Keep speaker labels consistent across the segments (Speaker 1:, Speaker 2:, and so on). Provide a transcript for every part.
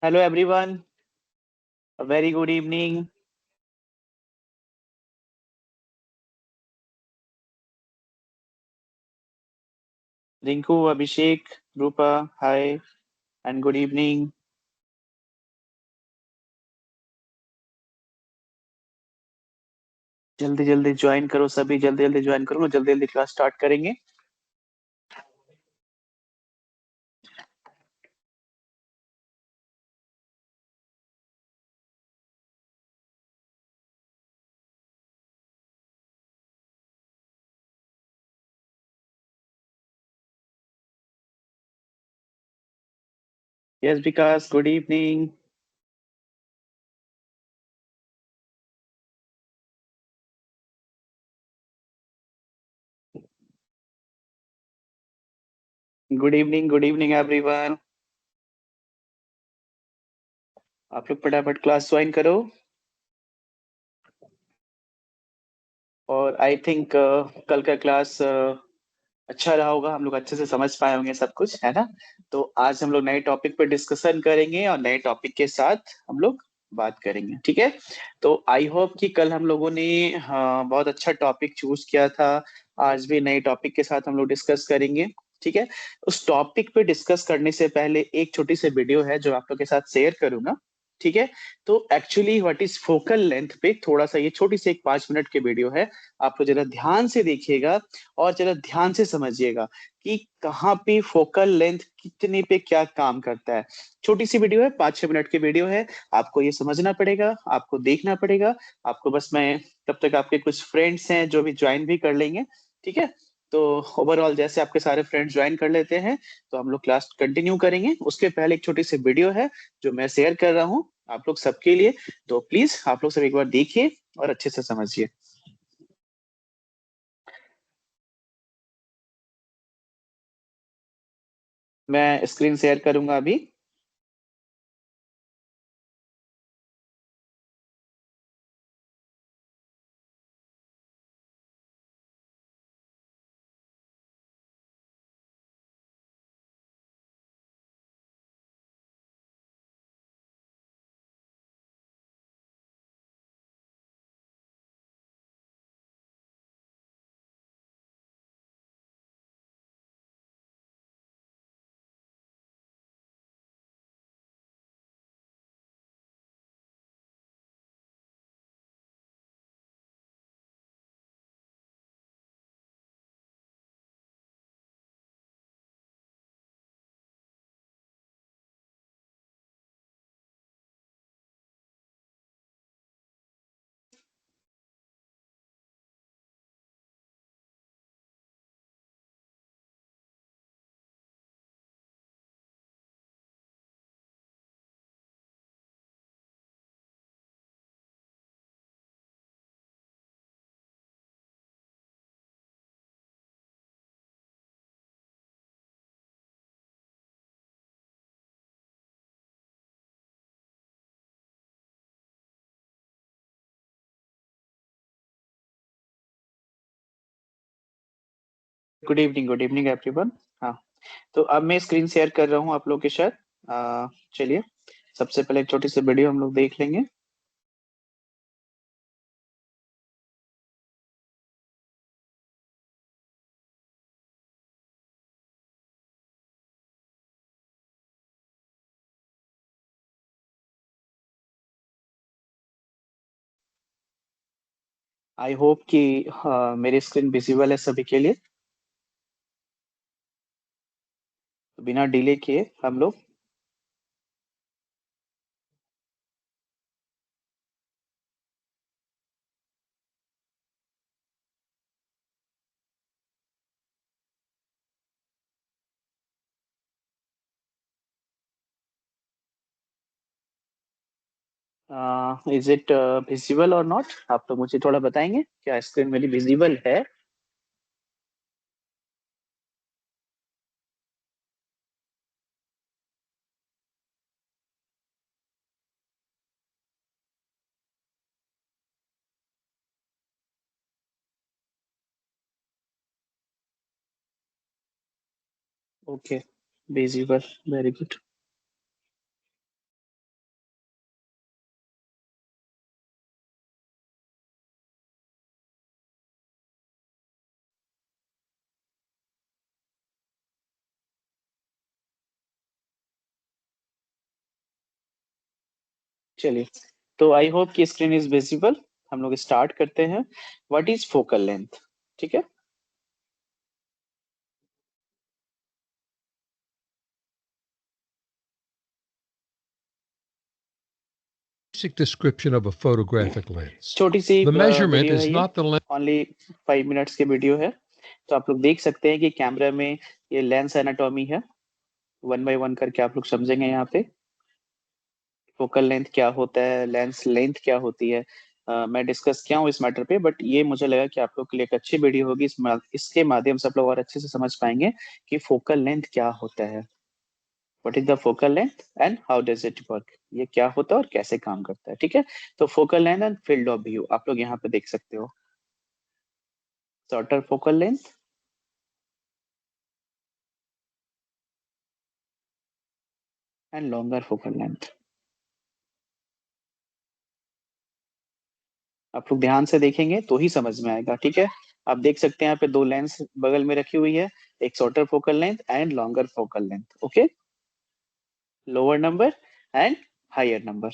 Speaker 1: Hello everyone, a very good evening. Rinku, Abhishek, Rupa, hi and good evening. जल्दी जल्दी join करो सभी जल्दी जल्दी ज्वाइन करो जल्दी जल्दी क्लास स्टार्ट करेंगे. Yes, Vikas, good evening. Good evening everyone. आप लोग फटाफट क्लास ज्वाइन करो. और आई थिंक कल का क्लास अच्छा रहा होगा. हम लोग अच्छे से समझ पाए होंगे सब कुछ, है ना? तो आज हम लोग नए टॉपिक पर डिस्कशन करेंगे और नए टॉपिक के साथ हम लोग बात करेंगे, ठीक है? तो आई होप कि कल हम लोगों ने बहुत अच्छा टॉपिक चूज किया था. आज भी नए टॉपिक के साथ हम लोग डिस्कस करेंगे, ठीक है? उस टॉपिक पे डिस्कस करने से पहले एक छोटी सी वीडियो है जो आप लोग के साथ शेयर करूंगा, ठीक है? तो actually what is focal length पे थोड़ा सा ये छोटी सी एक 5 मिनट की वीडियो है. आप लोग जरा ध्यान से देखिएगा और जरा ध्यान से समझिएगा कि कहाँ पे फोकल लेंथ कितने पे क्या काम करता है. छोटी सी वीडियो है, 5-6 मिनट की वीडियो है. आपको ये समझना पड़ेगा, आपको देखना पड़ेगा. आपको बस मैं तब तक आपके कुछ फ्रेंड्स हैं जो भी ज्वाइन भी कर लेंगे, ठीक है? तो ओवरऑल जैसे आपके सारे फ्रेंड्स ज्वाइन कर लेते हैं तो हम लोग क्लास कंटिन्यू करेंगे. उसके पहले एक छोटी सी वीडियो है जो मैं शेयर कर रहा हूँ आप लोग सबके लिए. तो प्लीज आप लोग सब एक बार देखिए और अच्छे से समझिए. मैं स्क्रीन शेयर करूंगा अभी. Good evening everyone. हाँ, तो अब मैं स्क्रीन शेयर कर रहा हूँ आप लोग के साथ. चलिए, सबसे पहले एक छोटी सी वीडियो हम लोग देख लेंगे. आई होप कि मेरी स्क्रीन विजिबल है सभी के लिए. तो बिना डिले किए हम लोग. इज इट विजिबल और नॉट? आप तो मुझे थोड़ा बताएंगे क्या स्क्रीन मेरी विजिबल है? Okay, visible, very good. चलिए, तो आई होप कि स्क्रीन इज विजिबल। हम लोग स्टार्ट करते हैं। What is focal length? ठीक है।
Speaker 2: Basic description of a photographic lens.
Speaker 1: छोटी सी
Speaker 2: The measurement
Speaker 1: वीडियो है
Speaker 2: is
Speaker 1: ये,
Speaker 2: not the length.
Speaker 1: Only 5 minutes की वीडियो है। तो आप लोग देख सकते हैं कि कैमरा में ये लेंस एनाटॉमी है। वन बाय वन करके आप लोग समझेंगे यहाँ पे फोकल लेंथ क्या होता है, लेंस लेंथ क्या होती है। मैं डिस्कस किया हूँ इस मैटर पे, बट ये मुझे लगा कि आप लोग के लिए एक अच्छी वीडियो होगी। इसके माध्यम से आप लोग और अच्छे से समझ पाएंगे कि फोकल लेंथ क्या होता है। What is the focal length and how does it work? ये क्या होता है और कैसे काम करता है, ठीक है। तो focal length and field of view आप लोग यहाँ पे देख सकते हो। Shorter focal length and longer focal length. आप लोग ध्यान से देखेंगे तो ही समझ में आएगा, ठीक है। आप देख सकते हैं यहाँ पे दो लेंस बगल में रखी हुई है, एक shorter focal length and longer focal length. Okay, lower number and higher number.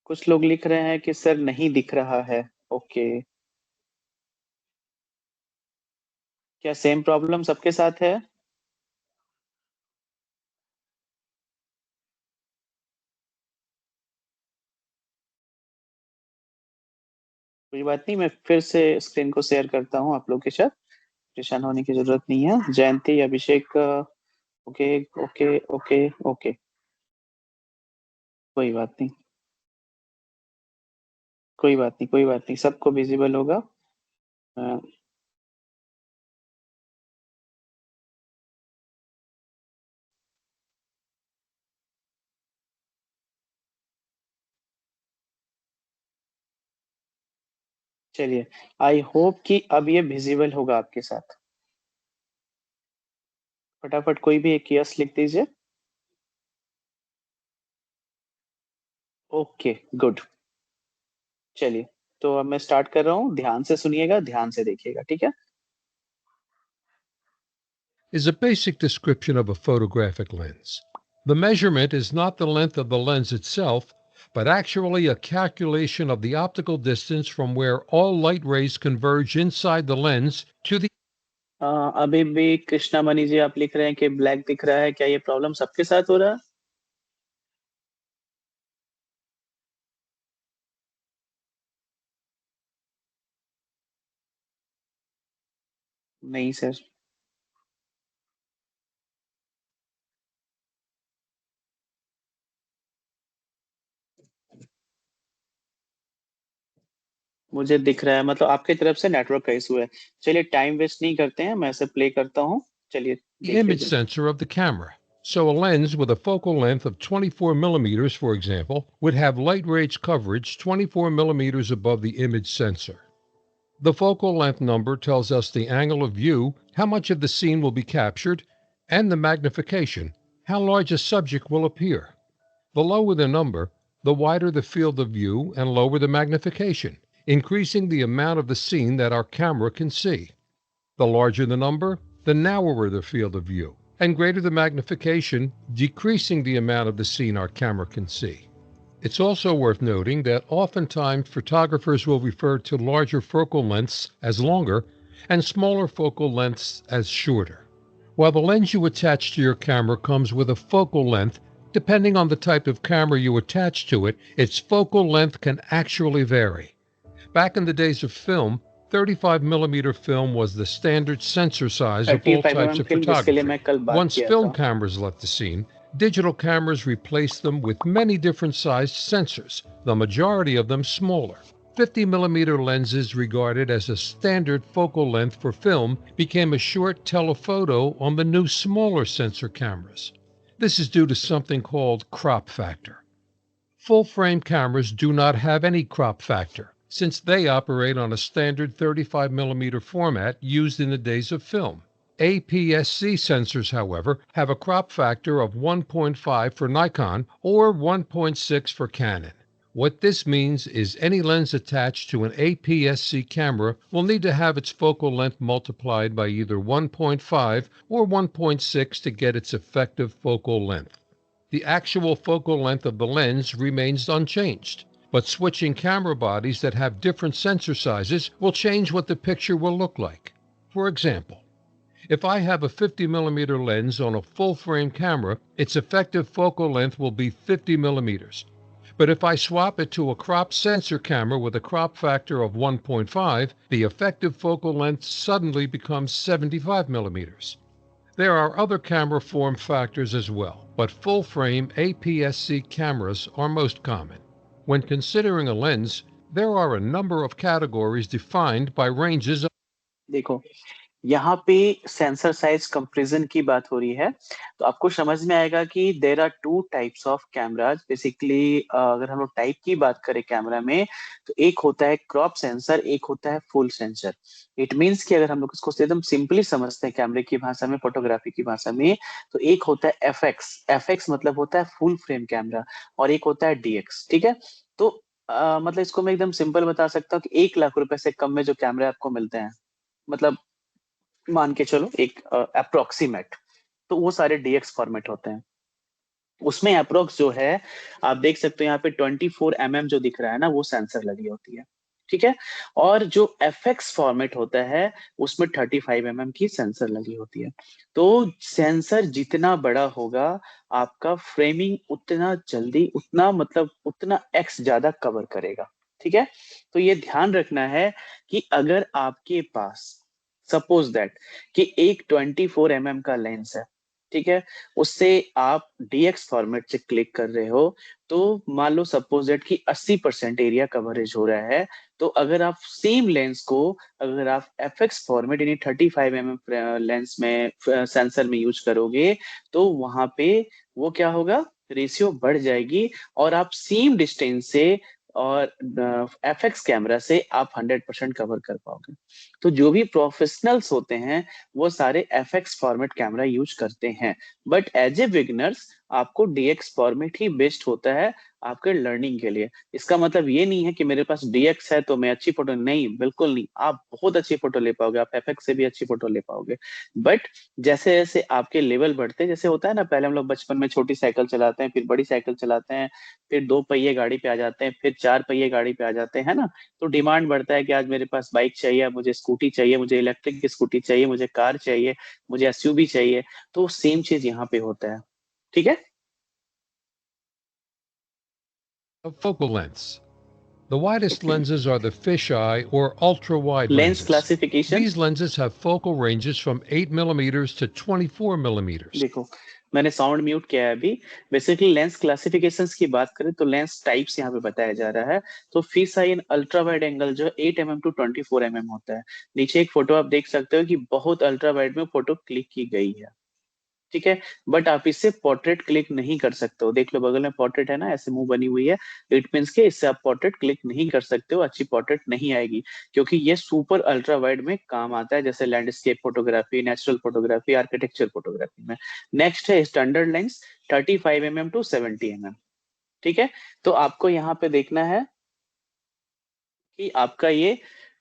Speaker 1: कुछ लोग लिख रहे हैं कि सर नहीं दिख रहा है। ओके, क्या सेम प्रॉब्लम सबके साथ है? कोई बात नहीं, मैं फिर से स्क्रीन को शेयर करता हूँ आप लोग के साथ। परेशान होने की जरूरत नहीं है। जयंती, अभिषेक, ओके ओके ओके ओके, कोई बात नहीं, कोई बात नहीं, कोई बात नहीं, सबको विजिबल होगा। अ, चलिए, आई होप कि अब ये विजिबल होगा आपके साथ। फटाफट कोई भी एक यस लिख दीजिए। Okay, good. चलिए, तो अब मैं स्टार्ट कर रहा हूँ। ध्यान से सुनिएगा, ध्यान से देखिएगा, ठीक है।
Speaker 2: Is a basic description of a photographic lens. The measurement is not the length of the lens itself, but actually a calculation of the optical distance from where all light rays converge inside the lens to the.
Speaker 1: अभी भी कृष्णा मणि जी आप लिख रहे हैं कि black दिख रहा है। क्या ये प्रॉब्लम सबके साथ हो रहा है? नहीं सर, मुझे दिख रहा है। मतलब आपकी तरफ से नेटवर्क का इशू है। चलिए, टाइम वेस्ट नहीं करते हैं, मैं इसे प्ले करता हूँ। चलिए,
Speaker 2: The
Speaker 1: देखिए
Speaker 2: image
Speaker 1: जरा।
Speaker 2: sensor of the camera. So a lens with a focal length of 24 millimeters, for example, would have light range coverage 24 millimeters above the image sensor. The focal length number tells us the angle of view, how much of the scene will be captured, and the magnification, how large a subject will appear. The lower the number, the wider the field of view and lower the magnification, increasing the amount of the scene that our camera can see. The larger the number, the narrower the field of view, and greater the magnification, decreasing the amount of the scene our camera can see. It's also worth noting that oftentimes photographers will refer to larger focal lengths as longer and smaller focal lengths as shorter. While the lens you attach to your camera comes with a focal length, depending on the type of camera you attach to it, its focal length can actually vary. Back in the days of film, 35 millimeter film was the standard sensor size of all
Speaker 1: 35
Speaker 2: types
Speaker 1: mm
Speaker 2: of
Speaker 1: film जिसके लिए मैं
Speaker 2: photography.
Speaker 1: कल बात
Speaker 2: Once
Speaker 1: किया
Speaker 2: film
Speaker 1: था।
Speaker 2: cameras left the scene, digital cameras replaced them with many different sized sensors, the majority of them smaller. 50 millimeter lenses, regarded as a standard focal length for film, became a short telephoto on the new smaller sensor cameras. This is due to something called crop factor. Full-frame cameras do not have any crop factor, since they operate on a standard 35 millimeter format used in the days of film. APS-C sensors, however, have a crop factor of 1.5 for Nikon or 1.6 for Canon. What this means is any lens attached to an APS-C camera will need to have its focal length multiplied by either 1.5 or 1.6 to get its effective focal length. The actual focal length of the lens remains unchanged, but switching camera bodies that have different sensor sizes will change what the picture will look like. For example, if I have a 50mm lens on a full-frame camera, its effective focal length will be 50 millimeters. But if I swap it to a crop sensor camera with a crop factor of 1.5, the effective focal length suddenly becomes 75 millimeters. There are other camera form factors as well, but full-frame APS-C cameras are most common. When considering a lens, there are a number of categories defined by ranges of
Speaker 1: देखो, यहाँ पे sensor size comparison की बात हो रही है, तो आपको समझ में आएगा कि there are two types of cameras. Basically अगर हम लोग टाइप की बात करें कैमरा में, तो एक होता है क्रॉप सेंसर, एक होता है फुल सेंसर। इट मीन्स कि अगर हम लोग इसको एकदम सिंपली समझते हैं कैमरे की भाषा में, फोटोग्राफी की भाषा में, तो एक होता है एफएक्स। एफएक्स मतलब होता है फुल फ्रेम कैमरा, और एक होता है डीएक्स। ठीक है, तो मतलब इसको मैं एकदम सिंपल बता सकता हूँ कि 1 लाख रुपए से कम में जो कैमरे आपको मिलते हैं, मतलब मान के चलो एक अप्रोक्सीमेट, तो वो सारे डीएक्स फॉर्मेट होते हैं। उसमें अप्रोक्स जो है, आप देख सकते हो यहाँ पे 24 mm जो दिख रहा है ना, वो सेंसर लगी होती है। ठीक है, और जो एफएक्स फॉर्मेट होता है, उसमें 35 mm की सेंसर लगी होती है। तो सेंसर जितना बड़ा होगा, आपका फ्रेमिंग उतना जल्दी, उतना मतलब उतना एक्स ज्यादा कवर करेगा। ठीक है, तो ये ध्यान रखना है कि अगर आपके पास सपोज दैट कि एक 24 mm का लेंस है, ठीक है, उससे आप डीएक्स फॉर्मेट से क्लिक कर रहे हो, तो मान लो सपोज दैट कि 80% एरिया कवरेज हो रहा है। तो अगर आप सेम लेंस को, अगर आप एफएक्स फॉर्मेट यानी 35 mm लेंस में सेंसर में यूज करोगे, तो वहां पे वो क्या होगा, रेशियो बढ़ जाएगी, और आप सेम डिस्टेंस से और एफएक्स कैमरा से आप 100% कवर कर पाओगे। तो जो भी प्रोफेशनल्स होते हैं, वो सारे एफएक्स फॉर्मेट कैमरा यूज करते हैं, बट एज ए बिगनर्स आपको डीएक्स फॉर्मेट ही बेस्ट होता है आपके लर्निंग के लिए। इसका मतलब ये नहीं है कि मेरे पास डीएक्स है तो मैं अच्छी फोटो, नहीं, बिल्कुल नहीं, आप बहुत अच्छी फोटो ले पाओगे, आप एफएक्स से भी अच्छी फोटो ले पाओगे। बट जैसे जैसे आपके लेवल बढ़ते हैं, जैसे होता है ना, पहले हम लोग बचपन में छोटी साइकिल चलाते हैं, फिर बड़ी साइकिल चलाते हैं, फिर 2 पहिए गाड़ी पे आ जाते हैं, फिर 4 पहिए गाड़ी पे आ जाते हैं ना, तो डिमांड बढ़ता है कि आज मेरे पास बाइक चाहिए, मुझे स्कूटी चाहिए, मुझे इलेक्ट्रिक की स्कूटी चाहिए, मुझे कार चाहिए, मुझे एसयूवी चाहिए। तो सेम चीज यहाँ पे होता है। ठीक है,
Speaker 2: focal lengths. The widest lenses are the fisheye or ultra-wide
Speaker 1: lens
Speaker 2: lenses.
Speaker 1: Classification
Speaker 2: These lenses have focal ranges from 8 millimeters to 24 millimeters.
Speaker 1: देखो, मैंने साउंड म्यूट किया है अभी। बेसिकली लेंस क्लासिफिकेशंस की बात करें तो लेंस टाइप्स यहाँ पे बताया जा रहा है। तो फिश आई इन अल्ट्रा वाइड एंगल जो 8 mm टू 24 mm होता है। नीचे एक फोटो आप देख सकते हो कि बहुत अल्ट्रा वाइड में फोटो क्लिक की गई है। ठीक है, बट आप इससे पोर्ट्रेट क्लिक नहीं कर सकते हो। देख लो बगल में पोर्ट्रेट है ना, ऐसे मुंह बनी हुई है। इट मीन्स के इससे आप पोर्ट्रेट क्लिक नहीं कर सकते हो, अच्छी पोर्ट्रेट नहीं आएगी, क्योंकि ये सुपर अल्ट्रा वाइड में काम आता है, जैसे landscape photography, natural photography, architecture photography में। नेक्स्ट है standard lens 35 mm to 70 mm। ठीक है, तो आपको यहाँ पे देखना है कि आपका ये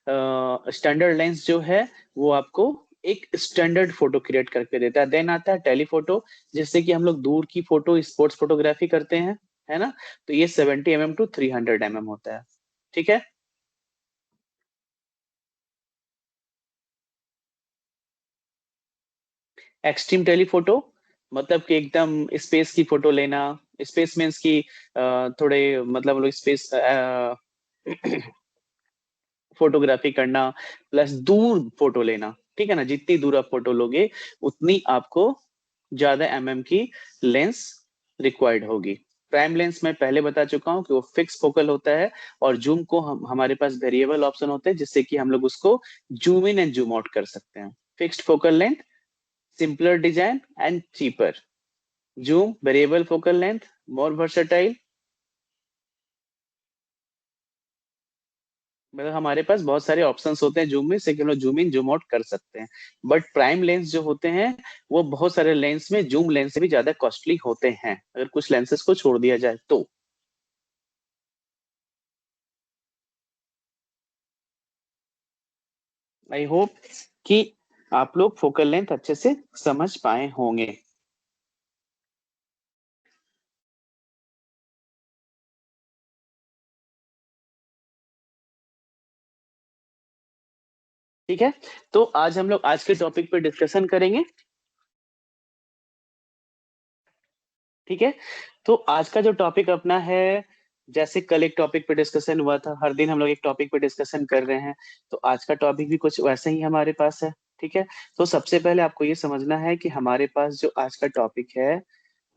Speaker 1: स्टैंडर्ड लेंस जो है, वो आपको एक स्टैंडर्ड फोटो क्रिएट करके देता है। देन आता है टेलीफोटो, जिससे कि हम लोग दूर की फोटो, स्पोर्ट्स फोटोग्राफी करते हैं, है ना, तो ये 70 mm टू 300 mm होता है। ठीक है, एक्सट्रीम टेलीफोटो मतलब कि एकदम स्पेस की फोटो लेना। स्पेस मीन्स की थोड़े मतलब हम लोग स्पेस फोटोग्राफी करना, प्लस दूर फोटो लेना। ठीक है ना, जितनी दूर आप फोटो लोगे, उतनी आपको ज्यादा एमएम की लेंस रिक्वायर्ड होगी। प्राइम लेंस मैं पहले बता चुका हूं कि वो फिक्स फोकल होता है, और जूम को हमारे पास वेरिएबल ऑप्शन होते हैं, जिससे कि हम लोग उसको zoom in and zoom out कर सकते हैं। Fixed focal length, simpler design and cheaper. Zoom, variable focal length, more versatile. मतलब हमारे पास बहुत सारे ऑप्शंस होते हैं जूम में, से कि हम लोग जूम इन जूम आउट कर सकते हैं। बट प्राइम लेंस जो होते हैं, वो बहुत सारे लेंस में जूम लेंस से भी ज्यादा कॉस्टली होते हैं, अगर कुछ लेंसेस को छोड़ दिया जाए तो। आई होप कि आप लोग फोकल लेंथ अच्छे से समझ पाए होंगे। ठीक है, तो आज हम लोग आज के टॉपिक पे डिस्कशन करेंगे। ठीक है, तो आज का जो टॉपिक अपना है, जैसे कल एक टॉपिक पे डिस्कशन हुआ था, हर दिन हम लोग एक टॉपिक पे डिस्कशन कर रहे हैं, तो आज का टॉपिक भी कुछ वैसे ही हमारे पास है। ठीक है, तो सबसे पहले आपको ये समझना है कि हमारे पास जो आज का टॉपिक है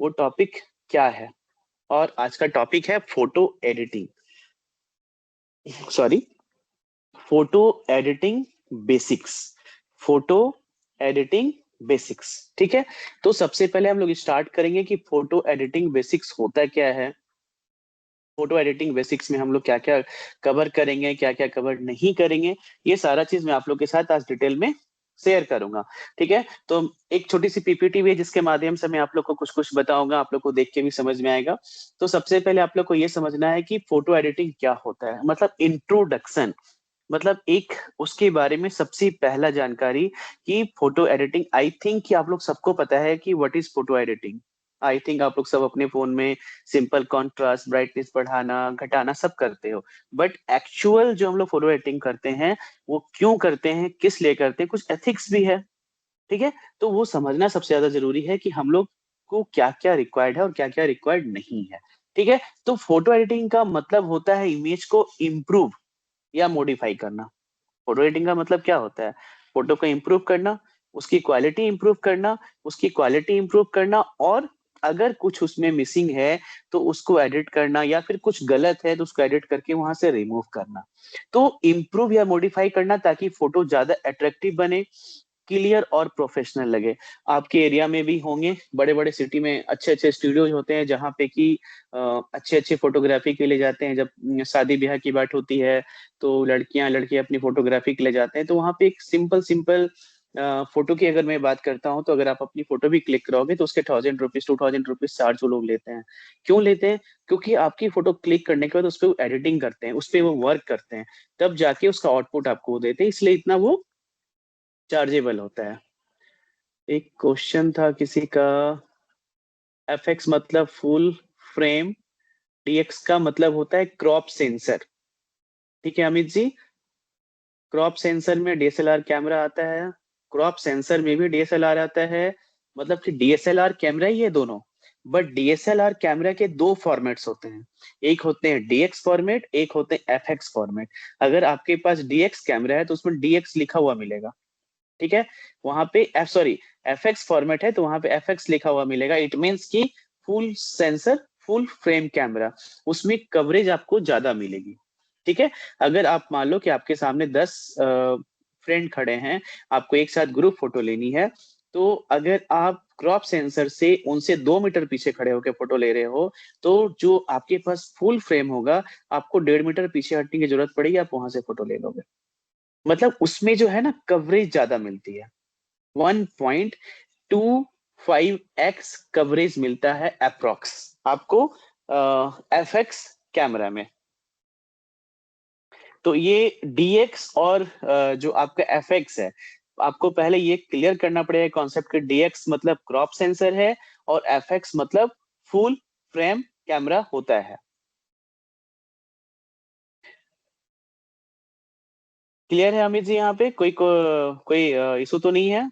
Speaker 1: वो टॉपिक क्या है। और आज का टॉपिक है photo editing, sorry, photo editing basics. Photo editing basics. ठीक है, तो सबसे पहले हम लोग स्टार्ट करेंगे कि फोटो एडिटिंग बेसिक्स होता क्या है। फोटो एडिटिंग बेसिक्स में हम लोग क्या क्या कवर करेंगे, क्या क्या कवर नहीं करेंगे, ये सारा चीज मैं आप लोग के साथ आज डिटेल में शेयर करूंगा। ठीक है, तो एक छोटी सी पीपीटी भी है जिसके माध्यम से मैं आप लोग को कुछ कुछ बताऊंगा, आप लोग को देख के भी समझ में आएगा। तो सबसे पहले आप लोग को ये समझना है कि फोटो एडिटिंग क्या होता है, मतलब इंट्रोडक्शन, मतलब एक उसके बारे में सबसे पहला जानकारी कि फोटो एडिटिंग, आई थिंक कि आप लोग सबको पता है कि what is photo editing. I think आप लोग सब अपने फोन में सिंपल कॉन्ट्रास्ट, ब्राइटनेस बढ़ाना घटाना सब करते हो, बट एक्चुअल जो हम लोग फोटो एडिटिंग करते हैं वो क्यों करते हैं, किस लिए करते हैं, कुछ एथिक्स भी है। ठीक है, तो वो समझना सबसे ज्यादा जरूरी है कि हम लोग को क्या क्या रिक्वायर्ड है और क्या क्या रिक्वायर्ड नहीं है। ठीक है, तो फोटो एडिटिंग का मतलब होता है इमेज को इम्प्रूव या मॉडिफाई करना। फोटो एडिटिंग का मतलब क्या होता है, फोटो को इम्प्रूव करना, उसकी क्वालिटी इम्प्रूव करना, उसकी क्वालिटी इम्प्रूव करना, और अगर कुछ उसमें मिसिंग है तो उसको एडिट करना, या फिर कुछ गलत है तो उसको एडिट करके वहां से रिमूव करना। तो इम्प्रूव या मॉडिफाई करना ताकि फोटो ज्यादा अट्रैक्टिव बने, क्लियर और प्रोफेशनल लगे। आपके एरिया में भी होंगे, बड़े बड़े सिटी में अच्छे अच्छे स्टूडियोज होते हैं जहाँ पे कि अच्छे अच्छे फोटोग्राफी के लिए जाते हैं। जब शादी ब्याह की बात होती है तो लड़कियां लड़के अपनी फोटोग्राफी के लिए जाते हैं, तो वहाँ पे एक सिंपल सिंपल फोटो की अगर मैं बात करता हूँ, तो अगर आप अपनी फोटो भी क्लिक करोगे तो उसके 1000 रुपीज 2000 रुपीज चार्ज वो लोग लेते हैं। क्यों लेते हैं? क्योंकि आपकी फोटो क्लिक करने के बाद उस पर एडिटिंग करते हैं, उस पर वो वर्क करते हैं, तब जाके उसका आउटपुट आपको देते हैं, इसलिए इतना वो चार्जेबल होता है। एक क्वेश्चन था किसी का, एफ एक्स मतलब फुल फ्रेम, डीएक्स का मतलब होता है क्रॉप सेंसर। ठीक है अमित जी, क्रॉप सेंसर में डीएसएलआर कैमरा आता है, क्रॉप सेंसर में भी डीएसएलआर आता है, मतलब कि डीएसएलआर कैमरा ही है दोनों। बट डीएसएलआर कैमरा के दो फॉर्मेट्स होते हैं, एक होते हैं डीएक्स फॉर्मेट, एक होते हैं एफएक्स फॉर्मेट। अगर आपके पास डीएक्स कैमरा है तो उसमें डीएक्स लिखा हुआ मिलेगा। ठीक है, वहां पे F sorry F x format है तो वहां पे एफ एक्स लिखा हुआ मिलेगा। इट मीन्स कि full sensor, full frame camera, उसमें कवरेज आपको ज्यादा मिलेगी। ठीक है, अगर आप मान लो कि आपके सामने 10 फ्रेंड खड़े हैं, आपको एक साथ ग्रुप फोटो लेनी है, तो अगर आप क्रॉप सेंसर से उनसे 2 मीटर पीछे खड़े होकर फोटो ले रहे हो, तो जो आपके पास फुल फ्रेम होगा, आपको 1.5 मीटर पीछे हटने की जरूरत पड़ेगी, आप वहां से फोटो ले लोगे। मतलब उसमें जो है ना कवरेज ज्यादा मिलती है, 1.25x कवरेज मिलता है अप्रोक्स आपको एफ एक्स कैमरा में। तो ये डीएक्स और जो आपका एफ एक्स है, आपको पहले ये क्लियर करना पड़ेगा कॉन्सेप्ट कि डीएक्स मतलब क्रॉप सेंसर है और एफ एक्स मतलब फुल फ्रेम कैमरा होता है। क्लियर है अमित जी? यहाँ पे कोई इशू तो नहीं है?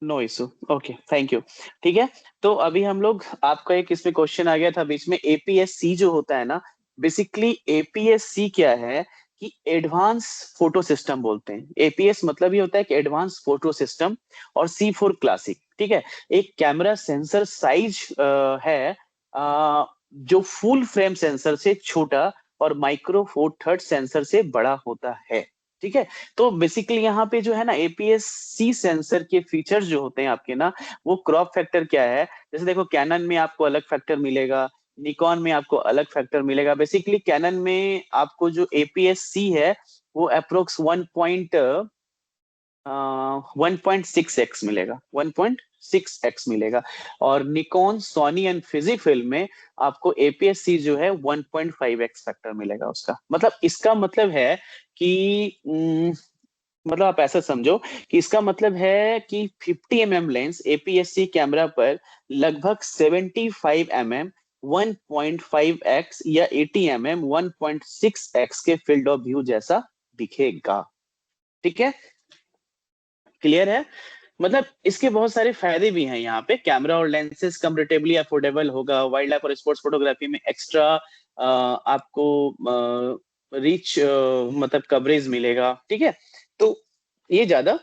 Speaker 1: No issue, okay thank you. ठीक है, तो अभी हम लोग, आपका एक इसमें क्वेश्चन आ गया था बीच में, एपीएससी जो होता है ना, बेसिकली एपीएससी क्या है कि एडवांस फोटो सिस्टम बोलते हैं। एपीएस मतलब ये होता है कि एडवांस फोटो सिस्टम, और सी फोर क्लासिक। ठीक है, एक कैमरा सेंसर साइज है जो फुल फ्रेम सेंसर से छोटा और माइक्रो फोर थर्ड सेंसर से बड़ा होता है। ठीक है, तो बेसिकली यहाँ पे जो है ना एपीएस सी सेंसर के फीचर्स जो होते हैं आपके ना, वो क्रॉप फैक्टर क्या है, जैसे देखो कैनन में आपको अलग फैक्टर मिलेगा, निकॉन में आपको अलग फैक्टर मिलेगा। बेसिकली कैनन में आपको जो एपीएस सी है वो अप्रोक्स 1.5 1.6x मिलेगा, 1.6x मिलेगा। और Nikon, Sony and Fuji film में आपको एपीएस-C जो है 1.5x फैक्टर मिलेगा उसका। मतलब इसका मतलब है कि मतलब आप ऐसा समझो कि इसका मतलब है कि 50 mm लेंस एपीएस-C कैमरा पर लगभग 75 mm 1.5x या 80 mm 1.6x के फील्ड ऑफ व्यू जैसा दिखेगा। ठीक है, क्लियर है? मतलब इसके बहुत सारे फायदे भी हैं यहाँ पे। कैमरा और लेंसेज कंपेरेटिवली अफोर्डेबल होगा। वाइल्ड लाइफ और स्पोर्ट्स फोटोग्राफी में एक्स्ट्रा आपको रीच मतलब कवरेज मिलेगा। ठीक है, तो ये ज्यादा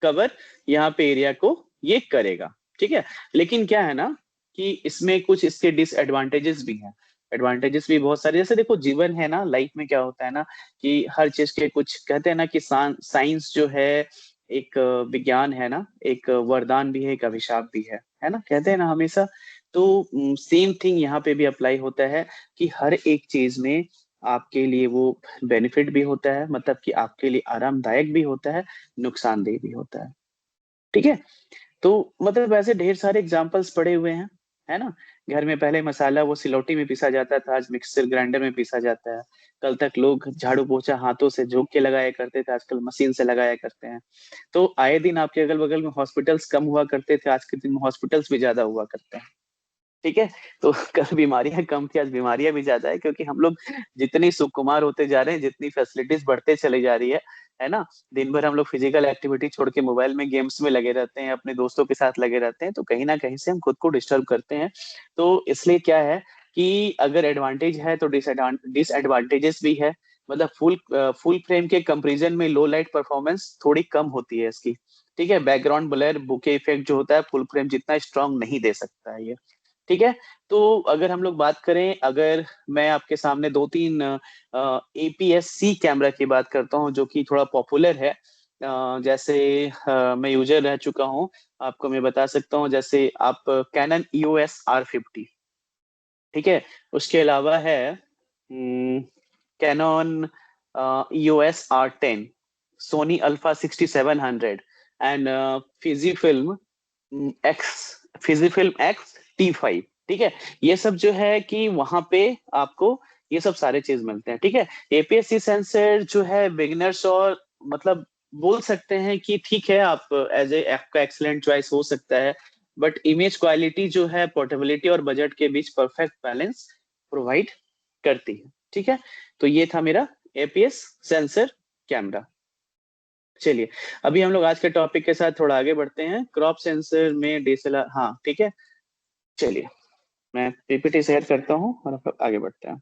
Speaker 1: कवर यहाँ पे एरिया को ये करेगा। ठीक है, लेकिन क्या है ना कि इसमें कुछ इसके डिसएडवांटेजेस भी हैं। एडवांटेजेस भी बहुत सारे, जैसे देखो जीवन है ना, लाइफ में क्या होता है ना कि हर चीज के कुछ कहते हैं ना कि साइंस जो है एक विज्ञान है ना, एक वरदान भी है, एक अभिशाप भी है ना, कहते हैं ना हमेशा। तो सेम थिंग यहाँ पे भी अप्लाई होता है कि हर एक चीज में आपके लिए वो बेनिफिट भी होता है, मतलब कि आपके लिए आरामदायक भी होता है, नुकसानदेह भी होता है। ठीक है, तो मतलब ऐसे ढेर सारे एग्जाम्पल्स पड़े हुए हैं, है ना। घर में पहले मसाला वो सिलौटी में पीसा जाता था, आज मिक्सर ग्राइंडर में पीसा जाता है। कल तक लोग झाड़ू पोछा हाथों से जोक के लगाया करते थे, आजकल मशीन से लगाया करते हैं। तो आए दिन आपके अगल बगल में हॉस्पिटल्स कम हुआ करते थे, आज के दिन में हॉस्पिटल्स भी ज्यादा हुआ करते हैं। ठीक है, तो कल बीमारियां कम थी, आज बीमारियां भी ज्यादा है, क्योंकि हम लोग जितनी सुकुमार होते जा रहे हैं, जितनी फैसिलिटीज बढ़ते चली जा रही है ना। दिन भर हम लोग फिजिकल एक्टिविटी छोड़ के मोबाइल में गेम्स में लगे रहते हैं, अपने दोस्तों के साथ लगे रहते हैं, तो कहीं ना कहीं से हम खुद को डिस्टर्ब करते हैं। तो इसलिए क्या है कि अगर एडवांटेज है तो डिसएडवांटेजेस भी है। मतलब फुल फ्रेम के कंपैरिजन में लो लाइट परफॉर्मेंस थोड़ी कम होती है इसकी। ठीक है, बैकग्राउंड ब्लर, बुके इफेक्ट जो होता है फुल फ्रेम जितना स्ट्रांग नहीं दे सकता है ये। ठीक है, तो अगर हम लोग बात करें, अगर मैं आपके सामने दो तीन एपीएस-C कैमरा की बात करता हूँ जो कि थोड़ा पॉपुलर है। जैसे मैं यूजर रह चुका हूँ, आपको मैं बता सकता हूँ। जैसे आप कैनन EOS R50, ठीक है, उसके अलावा है Canon EOS R10, Sony alpha 6700 and Fuji film X Fuji film X-T5। ठीक है, ये सब जो है कि वहां पे आपको ये सब सारे चीज मिलते हैं। ठीक है, एपीएस-C सेंसर जो है बिगिनर्स और मतलब बोल सकते हैं कि ठीक है, आप एज ए आपका एक्सलेंट चॉइस हो सकता है। बट इमेज क्वालिटी जो है पोर्टेबिलिटी और बजट के बीच परफेक्ट बैलेंस प्रोवाइड करती है। ठीक है, तो ये था मेरा एपीएस सेंसर कैमरा। चलिए, अभी हम लोग आज के टॉपिक के साथ थोड़ा आगे बढ़ते हैं। क्रॉप सेंसर में डीएसएलआर, हाँ ठीक है। चलिए, मैं पीपीटी शेयर करता हूँ और हम लोग आगे बढ़ते हैं।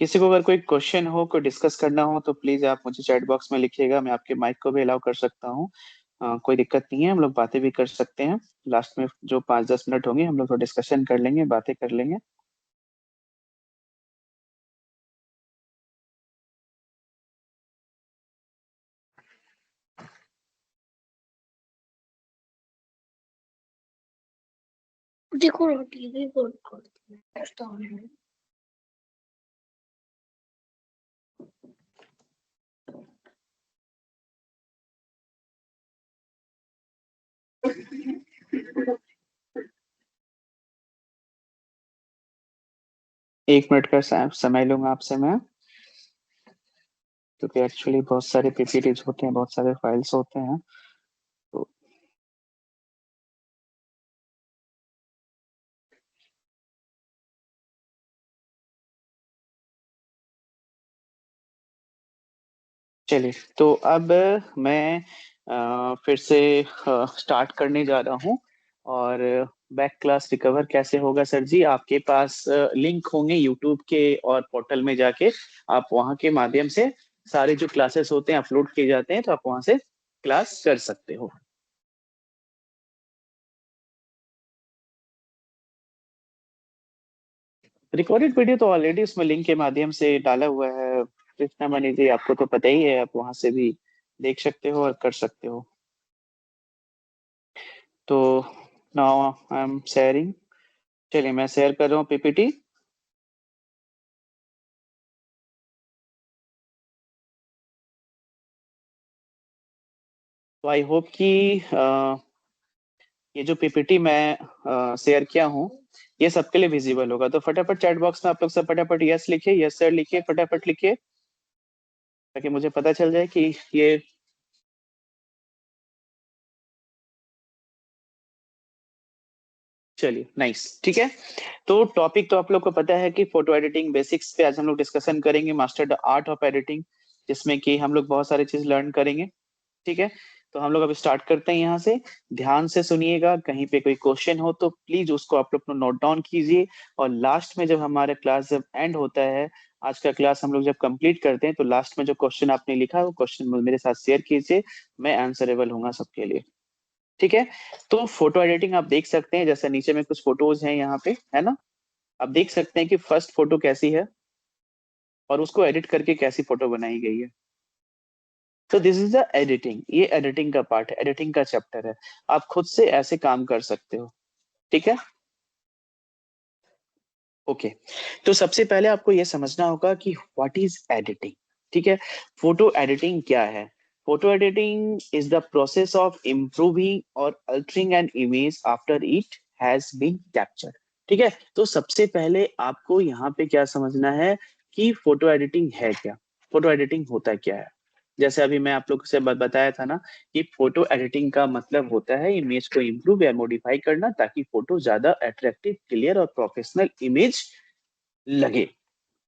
Speaker 1: किसी को अगर कोई क्वेश्चन हो, कोई डिस्कस करना हो तो प्लीज आप मुझे चैट बॉक्स में लिखिएगा, मैं आपके माइक को भी अलाउ कर सकता हूँ। कोई दिक्कत नहीं है, हम लोग बातें भी कर सकते हैं। लास्ट में जो 5-10 मिनट होंगे हम लोग थोड़ा डिस्कशन कर लेंगे, बातें कर लेंगे।
Speaker 3: देखो टीवी बंद करता हूँ।
Speaker 1: एक मिनट का समय लूंगा आपसे मैं, क्योंकि एक्चुअली बहुत सारे पीपीटीज होते हैं, बहुत सारे फाइल्स होते हैं। तो चलिए, तो अब मैं फिर से स्टार्ट करने जा रहा हूँ। और बैक क्लास रिकवर कैसे होगा सर जी? आपके पास लिंक होंगे यूट्यूब के और पोर्टल में जाके, आप वहाँ के माध्यम से सारे जो क्लासेस होते हैं अपलोड किए जाते हैं, तो आप वहाँ से क्लास कर सकते हो। रिकॉर्डेड वीडियो तो ऑलरेडी उसमें लिंक के माध्यम से डाला हुआ है कृष्णा मणि जी, आपको तो पता ही है, आप वहाँ से भी देख सकते हो और कर सकते हो। तो नाउ आई एम शेयरिंग चलिए मैं शेयर कर रहा हूँ पीपीटी। तो आई होप कि ये जो पीपीटी मैं शेयर किया हूँ ये सबके लिए विजिबल होगा। तो फटाफट चैट बॉक्स में आप लोग सब फटाफट यस लिखिए, यस सर लिखिए, फटाफट लिखिए ताकि मुझे पता चल जाए कि ये चलिए नाइस ठीक है। तो टॉपिक तो आप लोग को पता है कि फोटो एडिटिंग बेसिक्स पे आज हम लोग डिस्कशन करेंगे, master the art of editing, जिसमें कि हम लोग बहुत सारी चीज लर्न करेंगे। ठीक है, तो हम लोग अभी स्टार्ट करते हैं यहाँ से। ध्यान से सुनिएगा, कहीं पे कोई क्वेश्चन हो तो प्लीज उसको आप लोग नोट डाउन कीजिए। और लास्ट में जब हमारा क्लास जब एंड होता है, आज का क्लास हम लोग जब कंप्लीट करते हैं, तो लास्ट में जो क्वेश्चन आपने लिखा है वो क्वेश्चन मेरे साथ शेयर कीजिए, मैं आंसरेबल होऊंगा सबके लिए। ठीक है, तो फोटो एडिटिंग आप देख सकते हैं, जैसे नीचे में कुछ फोटोज हैं यहाँ पे, है ना। आप देख सकते हैं कि फर्स्ट फोटो कैसी है और उसको एडिट करके कैसी फोटो बनाई गई है। तो दिस इज द एडिटिंग, ये एडिटिंग का पार्ट है, एडिटिंग का चैप्टर है। आप खुद से ऐसे काम कर सकते हो। ठीक है, ओके। तो सबसे पहले आपको ये समझना होगा कि व्हाट इज एडिटिंग। ठीक है, फोटो एडिटिंग क्या है। Photo editing is the process of improving or altering an image after it has been captured. ठीक है, तो सबसे पहले आपको यहाँ पे क्या समझना है कि फोटो एडिटिंग है क्या, फोटो एडिटिंग होता क्या है। जैसे अभी मैं आप लोग से बताया था ना कि फोटो एडिटिंग का मतलब होता है इमेज को इम्प्रूव या मॉडिफाई करना ताकि फोटो ज्यादा अट्रैक्टिव, क्लियर और प्रोफेशनल इमेज लगे।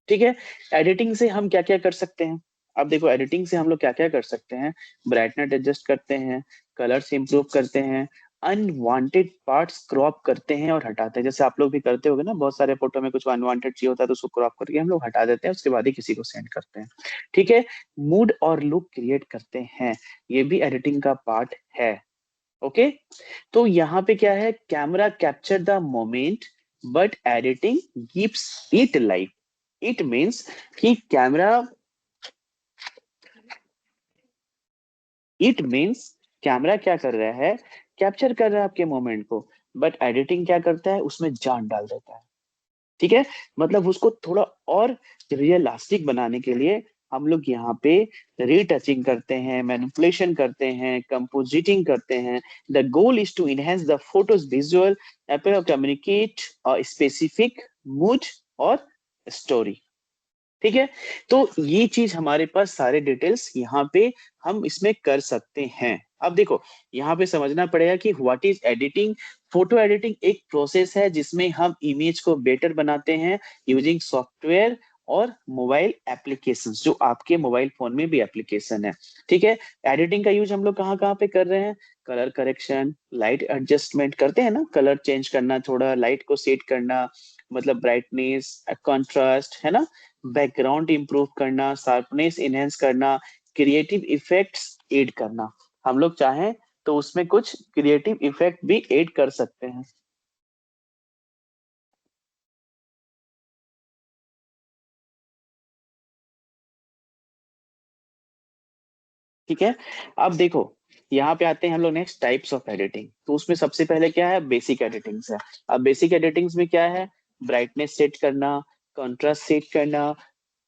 Speaker 1: ठीक है, एडिटिंग से हम क्या क्या कर सकते हैं। अब देखो एडिटिंग से हम लोग क्या क्या कर सकते हैं, ब्राइटनेस एडजस्ट करते हैं, कलर्स इंप्रूव करते हैं, अनवांटेड पार्ट्स क्रॉप करते हैं और हटाते हैं। जैसे आप लोग भी करते होगे ना, बहुत सारे फोटो में कुछ अनवांटेड चीज होता है तो उसको क्रॉप करके हम लोग हटा देते हैं, उसके बाद ही किसी को सेंड करते हैं। ठीक है, मूड और लुक क्रिएट करते हैं, ये भी एडिटिंग का पार्ट है। ओके, तो यहाँ पे क्या है, camera capture the moment but editing gives it life. It means कि कैमरा, इट मीन्स कैमरा क्या कर रहा है, कैप्चर कर रहा है आपके मोमेंट को, बट एडिटिंग क्या करता है, उसमें जान डाल देता है। ठीक है, मतलब उसको थोड़ा और रियलिस्टिक बनाने के लिए हम लोग यहाँ पे रीटचिंग करते हैं, मैनिपुलेशन करते हैं, कंपोजिटिंग करते हैं। The goal is to enhance the photos visual appear और कम्युनिकेट स्पेसिफिक मूड और स्टोरी। ठीक है, तो ये चीज हमारे पास सारे डिटेल्स यहाँ पे हम इसमें कर सकते हैं। अब देखो यहाँ पे समझना पड़ेगा कि what is editing. Photo editing एक प्रोसेस है जिसमें हम इमेज को बेटर बनाते हैं यूजिंग सॉफ्टवेयर और मोबाइल एप्लीकेशंस, जो आपके मोबाइल फोन में भी एप्लीकेशन है। ठीक है, एडिटिंग का यूज हम लोग कहाँ कहाँ पे कर रहे हैं, कलर करेक्शन, लाइट एडजस्टमेंट करते हैं ना, कलर चेंज करना, थोड़ा लाइट को सेट करना, मतलब ब्राइटनेस, कंट्रास्ट, है ना, बैकग्राउंड इंप्रूव करना, शार्पनेस इनहेंस करना, क्रिएटिव इफेक्ट्स ऐड करना। हम लोग चाहें तो उसमें कुछ क्रिएटिव इफेक्ट भी ऐड कर सकते हैं। ठीक है, अब देखो यहाँ पे आते हैं हम लोग नेक्स्ट टाइप्स ऑफ एडिटिंग। तो उसमें सबसे पहले क्या है, बेसिक एडिटिंग्स है। अब बेसिक एडिटिंग्स में क्या है, ब्राइटनेस सेट करना, कंट्रास्ट सेट करना,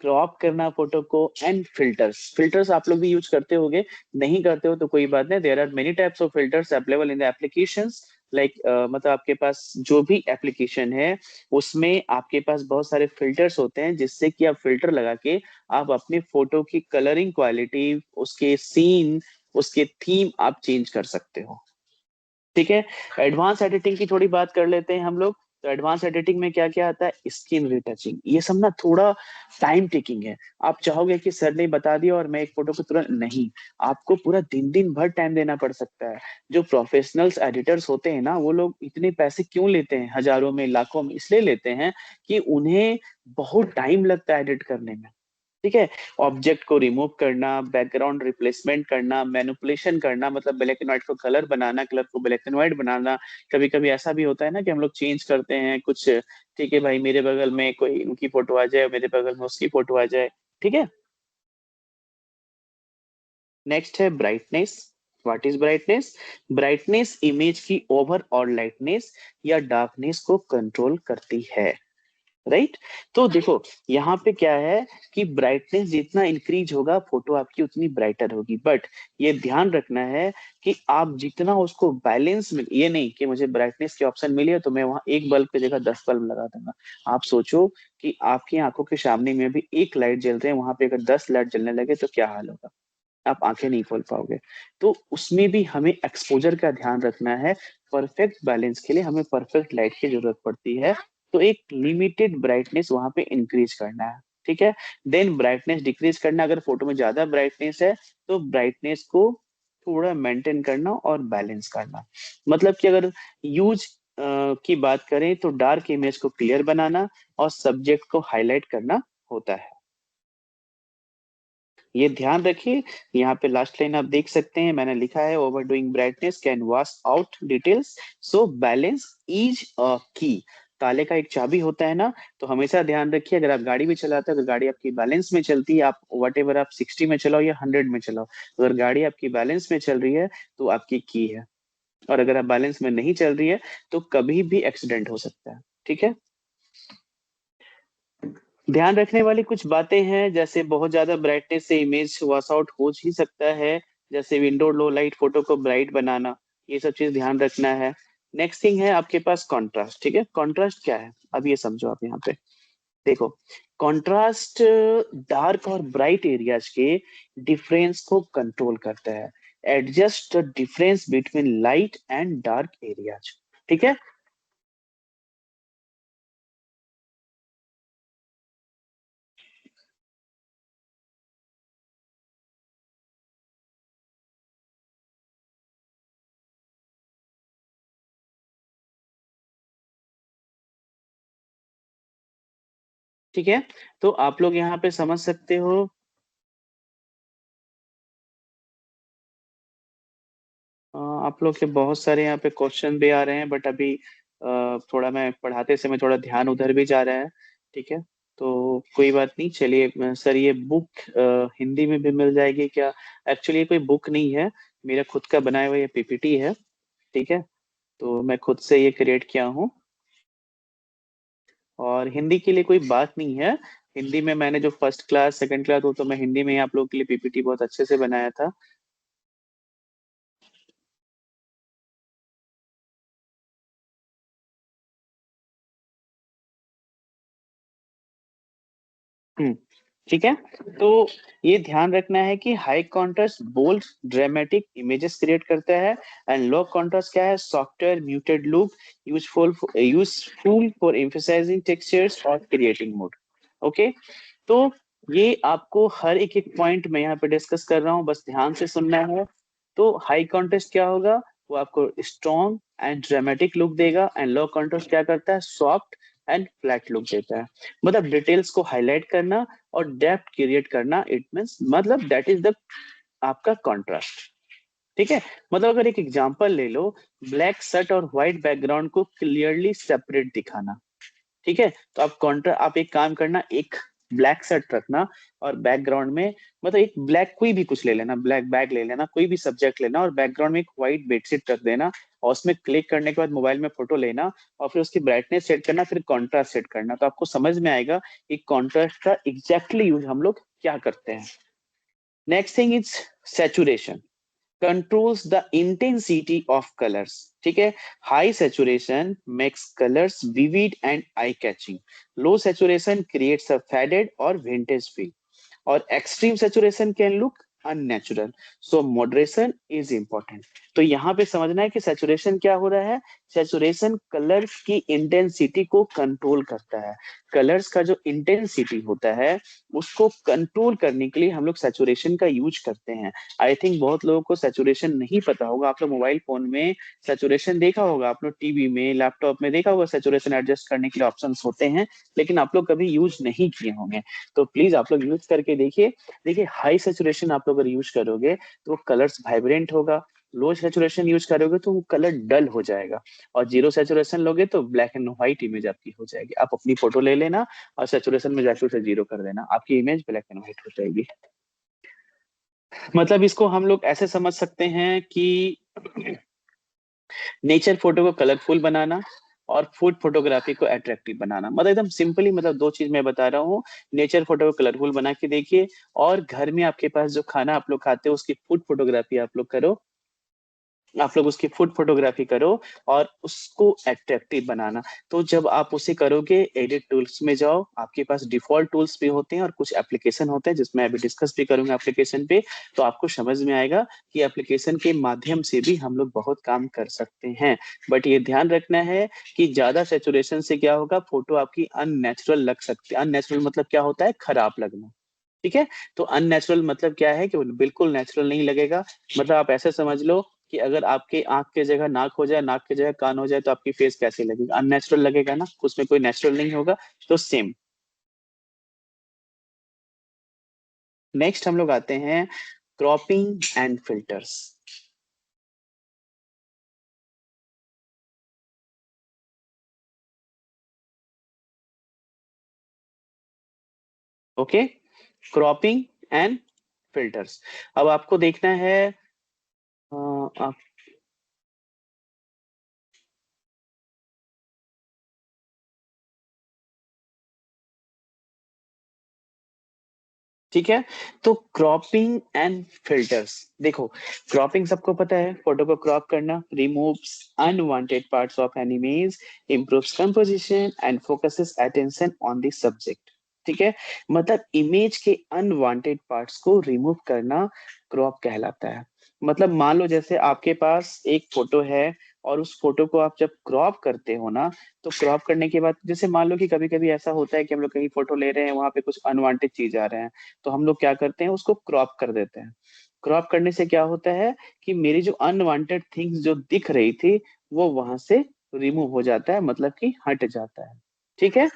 Speaker 1: क्रॉप करना फोटो को, एंड फिल्टर्स। फिल्टर्स आप लोग भी यूज करते होगे, नहीं करते हो तो कोई बात नहीं, there are many types of filters available in the applications. Like मतलब आपके पास जो भी एप्लीकेशन है उसमें आपके पास बहुत सारे फिल्टर्स होते हैं, जिससे कि आप फिल्टर लगा के आप अपनी फोटो की कलरिंग क्वालिटी, उसके सीन, उसके थीम आप चेंज कर सकते हो। ठीक है, एडवांस एडिटिंग की थोड़ी बात कर लेते हैं हम लोग। तो एडवांस एडिटिंग में क्या क्या आता है, स्किन रिटचिंग, ये सब ना थोड़ा टाइम टेकिंग है। आप चाहोगे कि सर ने बता दिया और मैं एक फोटो को तुरंत, नहीं, आपको पूरा दिन दिन भर टाइम देना पड़ सकता है। जो प्रोफेशनल्स एडिटर्स होते हैं ना, वो लोग इतने पैसे क्यों लेते हैं, हजारों में लाखों में, इसलिए लेते हैं कि उन्हें बहुत टाइम लगता है एडिट करने में। ठीक है, ऑब्जेक्ट को रिमूव करना, बैकग्राउंड रिप्लेसमेंट करना, मैनिपुलेशन करना, मतलब ब्लैक एंड व्हाइट को कलर बनाना, कलर को ब्लैक एंड व्हाइट बनाना। कभी कभी ऐसा भी होता है ना कि हम लोग चेंज करते हैं कुछ, ठीक है भाई, मेरे बगल में कोई उनकी फोटो आ जाए, मेरे बगल में उसकी फोटो आ जाए। ठीक है, नेक्स्ट है brightness. What is brightness? Brightness image की ओवरऑल लाइटनेस या डार्कनेस को कंट्रोल करती है, राइट? तो देखो यहाँ पे क्या है कि ब्राइटनेस जितना इंक्रीज होगा फोटो आपकी उतनी ब्राइटर होगी, बट ये ध्यान रखना है कि आप जितना उसको बैलेंस में, ये नहीं कि मुझे ब्राइटनेस की ऑप्शन मिली है तो मैं वहां एक बल्ब की जगह 10 बल्ब लगा दूंगा। आप सोचो कि आपकी आंखों के सामने में भी एक लाइट जल रहे हैं, वहां पे अगर 10 लाइट जलने लगे तो क्या हाल होगा? आप आंखें नहीं खोल पाओगे। तो उसमें भी हमें एक्सपोजर का ध्यान रखना है। परफेक्ट बैलेंस के लिए हमें परफेक्ट लाइट की जरूरत पड़ती है, तो एक लिमिटेड ब्राइटनेस वहां पे इंक्रीज करना है, ठीक है? देन ब्राइटनेस डिक्रीज करना, अगर फोटो में ज्यादा ब्राइटनेस है तो ब्राइटनेस को थोड़ा मेंटेन करना और बैलेंस करना। मतलब कि अगर यूज की बात करें तो डार्क इमेज को क्लियर बनाना और सब्जेक्ट को हाईलाइट करना होता है। ये ध्यान रखिए। यहाँ पे लास्ट लाइन आप देख सकते हैं, मैंने लिखा है overdoing brightness can wash out details, so balance is a key. ताले का एक चाबी होता है ना, तो हमेशा ध्यान रखिए अगर आप गाड़ी भी चलाते हो, अगर गाड़ी आपकी बैलेंस में चलती है, आप वट एवर आप 60 में चलाओ या 100 में चलाओ, अगर गाड़ी आपकी बैलेंस में चल रही है तो आपकी की है, और अगर आप बैलेंस में नहीं चल रही है तो कभी भी एक्सीडेंट हो सकता है, ठीक है? ध्यान रखने वाली कुछ बातें हैं, जैसे बहुत ज्यादा ब्राइटनेस से इमेज वॉश आउट हो ही सकता है, जैसे विंडो लो लाइट फोटो को ब्राइट बनाना, ये सब चीज ध्यान रखना है। नेक्स्ट थिंग है आपके पास कॉन्ट्रास्ट, ठीक है? कॉन्ट्रास्ट क्या है अब ये समझो आप यहाँ पे। देखो, कॉन्ट्रास्ट डार्क और ब्राइट एरियाज के डिफरेंस को कंट्रोल करता है, adjust the difference between light and dark areas, ठीक है? ठीक है, तो आप लोग यहाँ पे समझ सकते हो। आप लोग के बहुत सारे यहाँ पे क्वेश्चन भी आ रहे हैं, बट अभी थोड़ा मैं पढ़ाते समय थोड़ा ध्यान उधर भी जा रहा है, ठीक है? तो कोई बात नहीं, चलिए सर ये बुक हिंदी में भी मिल जाएगी क्या? एक्चुअली ये कोई बुक नहीं है, मेरा खुद का बनाया हुआ ये पीपीटी है, ठीक है? तो मैं खुद से ये क्रिएट किया हूँ, और हिंदी के लिए कोई बात नहीं है। हिंदी में मैंने जो फर्स्ट क्लास सेकंड क्लास हो, तो मैं हिंदी में ही आप लोगों के लिए पीपीटी बहुत अच्छे से बनाया था। हम्म, ठीक है। तो ये ध्यान रखना है कि high contrast bold dramatic images create करता है, एंड लो कॉन्ट्रास्ट क्या है? Software muted look, useful for emphasising textures और क्रिएटिंग मूड। ओके, तो ये आपको हर एक एक पॉइंट में यहाँ पे डिस्कस कर रहा हूँ, बस ध्यान से सुनना है। तो हाई कॉन्ट्रास्ट क्या होगा? वो आपको स्ट्रॉन्ग एंड ड्रामेटिक लुक देगा, एंड लो कॉन्ट्रास्ट क्या करता है? सॉफ्ट एंड फ्लैट लुक देता है। मतलब डिटेल्स को हाईलाइट करना और डेप्थ क्रिएट करना, इट मींस मतलब दैट इज द आपका कॉन्ट्रास्ट, ठीक है? मतलब अगर एक एग्जांपल ले लो, ब्लैक शर्ट और व्हाइट बैकग्राउंड को क्लियरली सेपरेट दिखाना, ठीक है? तो आप एक काम करना, एक ब्लैक शर्ट रखना और बैकग्राउंड में, मतलब एक ब्लैक कोई भी कुछ ले लेना, ब्लैक बैग ले लेना, कोई भी सब्जेक्ट लेना, और बैकग्राउंड में एक व्हाइट बेडशीट रख देना, और उसमें क्लिक करने के बाद मोबाइल में फोटो लेना, और फिर उसकी ब्राइटनेस सेट करना, फिर कॉन्ट्रास्ट सेट करना, तो आपको समझ में आएगा कि कॉन्ट्रास्ट का एग्जैक्टली यूज हम लोग क्या करते हैं। Next thing is saturation, controls the intensity of colors, ठीक है? High saturation makes colors vivid and eye catching. Low saturation creates a faded or vintage feel, और extreme saturation can look unnatural, so moderation is important. तो यहाँ पे समझना है कि saturation क्या हो रहा है? सेचुरेशन कलर्स की इंटेंसिटी को कंट्रोल करता है। कलर्स का जो इंटेंसिटी होता है उसको कंट्रोल करने के लिए हम लोग सेचुरेशन का यूज करते हैं। आई थिंक बहुत लोगों को सेचुरेशन नहीं पता होगा। आप लोग मोबाइल फोन में सेचुरेशन देखा होगा, आप लोग टीवी में लैपटॉप में देखा होगा, सेचुरेशन एडजस्ट करने के लिए ऑप्शन होते हैं, लेकिन आप लोग कभी यूज नहीं किए होंगे। तो प्लीज आप लोग यूज करके देखिए। देखिए, हाई सेचुरेशन आप लोग अगर यूज करोगे तो वो कलर्स वाइब्रेंट होगा, लो सेचुरेशन यूज करोगे तो वो कलर डल हो जाएगा, और जीरो सेचुरेशन लोगे तो ब्लैक एंड व्हाइट इमेज आपकी हो जाएगी। आप अपनी फोटो ले लेना और सेचुरेशन में जाके उसे जीरो कर देना, आपकी इमेज ब्लैक एंड व्हाइट हो जाएगी। मतलब इसको हम लोग ऐसे समझ सकते हैं कि नेचर फोटो को कलरफुल बनाना और फूड फोटोग्राफी को अट्रैक्टिव बनाना, मतलब एकदम सिंपली, मतलब दो चीज मैं बता रहा हूँ। नेचर फोटो को कलरफुल बना के देखिए, और घर में आपके पास जो खाना आप लोग खाते हो उसकी फूड फोटोग्राफी आप लोग करो, आप लोग उसकी फूड फोटोग्राफी करो और उसको अट्रैक्टिव बनाना। तो जब आप उसे करोगे, एडिट टूल्स में जाओ, आपके पास डिफॉल्ट टूल्स भी होते हैं और कुछ एप्लीकेशन होते हैं जिसमें अभी डिस्कस भी करूंगा एप्लीकेशन पे। तो आपको समझ में आएगा कि एप्लीकेशन के माध्यम से भी हम लोग बहुत काम कर सकते हैं। बट ये ध्यान रखना है कि ज्यादा सेचुरेशन से क्या होगा, फोटो आपकी अननेचुरल लग सकती है। अननेचुरल मतलब क्या होता है, खराब लगना। ठीक है। तो अननेचुरल मतलब क्या है कि वो बिल्कुल नेचुरल नहीं लगेगा। मतलब आप ऐसे समझ लो कि अगर आपके आंख के जगह नाक हो जाए, नाक के जगह कान हो जाए, तो आपकी फेस कैसे लगेगा, अननेचुरल लगेगा ना, उसमें कोई नेचुरल नहीं होगा। तो सेम। नेक्स्ट हम लोग आते हैं cropping and filters. Okay, cropping and filters. अब आपको देखना है, आप, ठीक है। तो क्रॉपिंग एंड फिल्टर्स, देखो, क्रॉपिंग सबको पता है, फोटो को क्रॉप करना, removes unwanted parts of an image, improves composition and focuses attention on the subject। ठीक है। मतलब इमेज के अनवांटेड पार्ट्स को रिमूव करना क्रॉप कहलाता है। मतलब मान लो जैसे आपके पास एक फोटो है, और उस फोटो को आप जब क्रॉप करते हो ना, तो क्रॉप करने के बाद, जैसे मान लो कि कभी कभी ऐसा होता है कि हम लोग कहीं फोटो ले रहे हैं, वहां पे कुछ अनवांटेड चीज आ रहे हैं, तो हम लोग क्या करते हैं, उसको क्रॉप कर देते हैं। क्रॉप करने से क्या होता है कि मेरी जो अनवांटेड थिंग्स जो दिख रही थी, वो वहां से रिमूव हो जाता है, मतलब कि हट जाता है। ठीक है।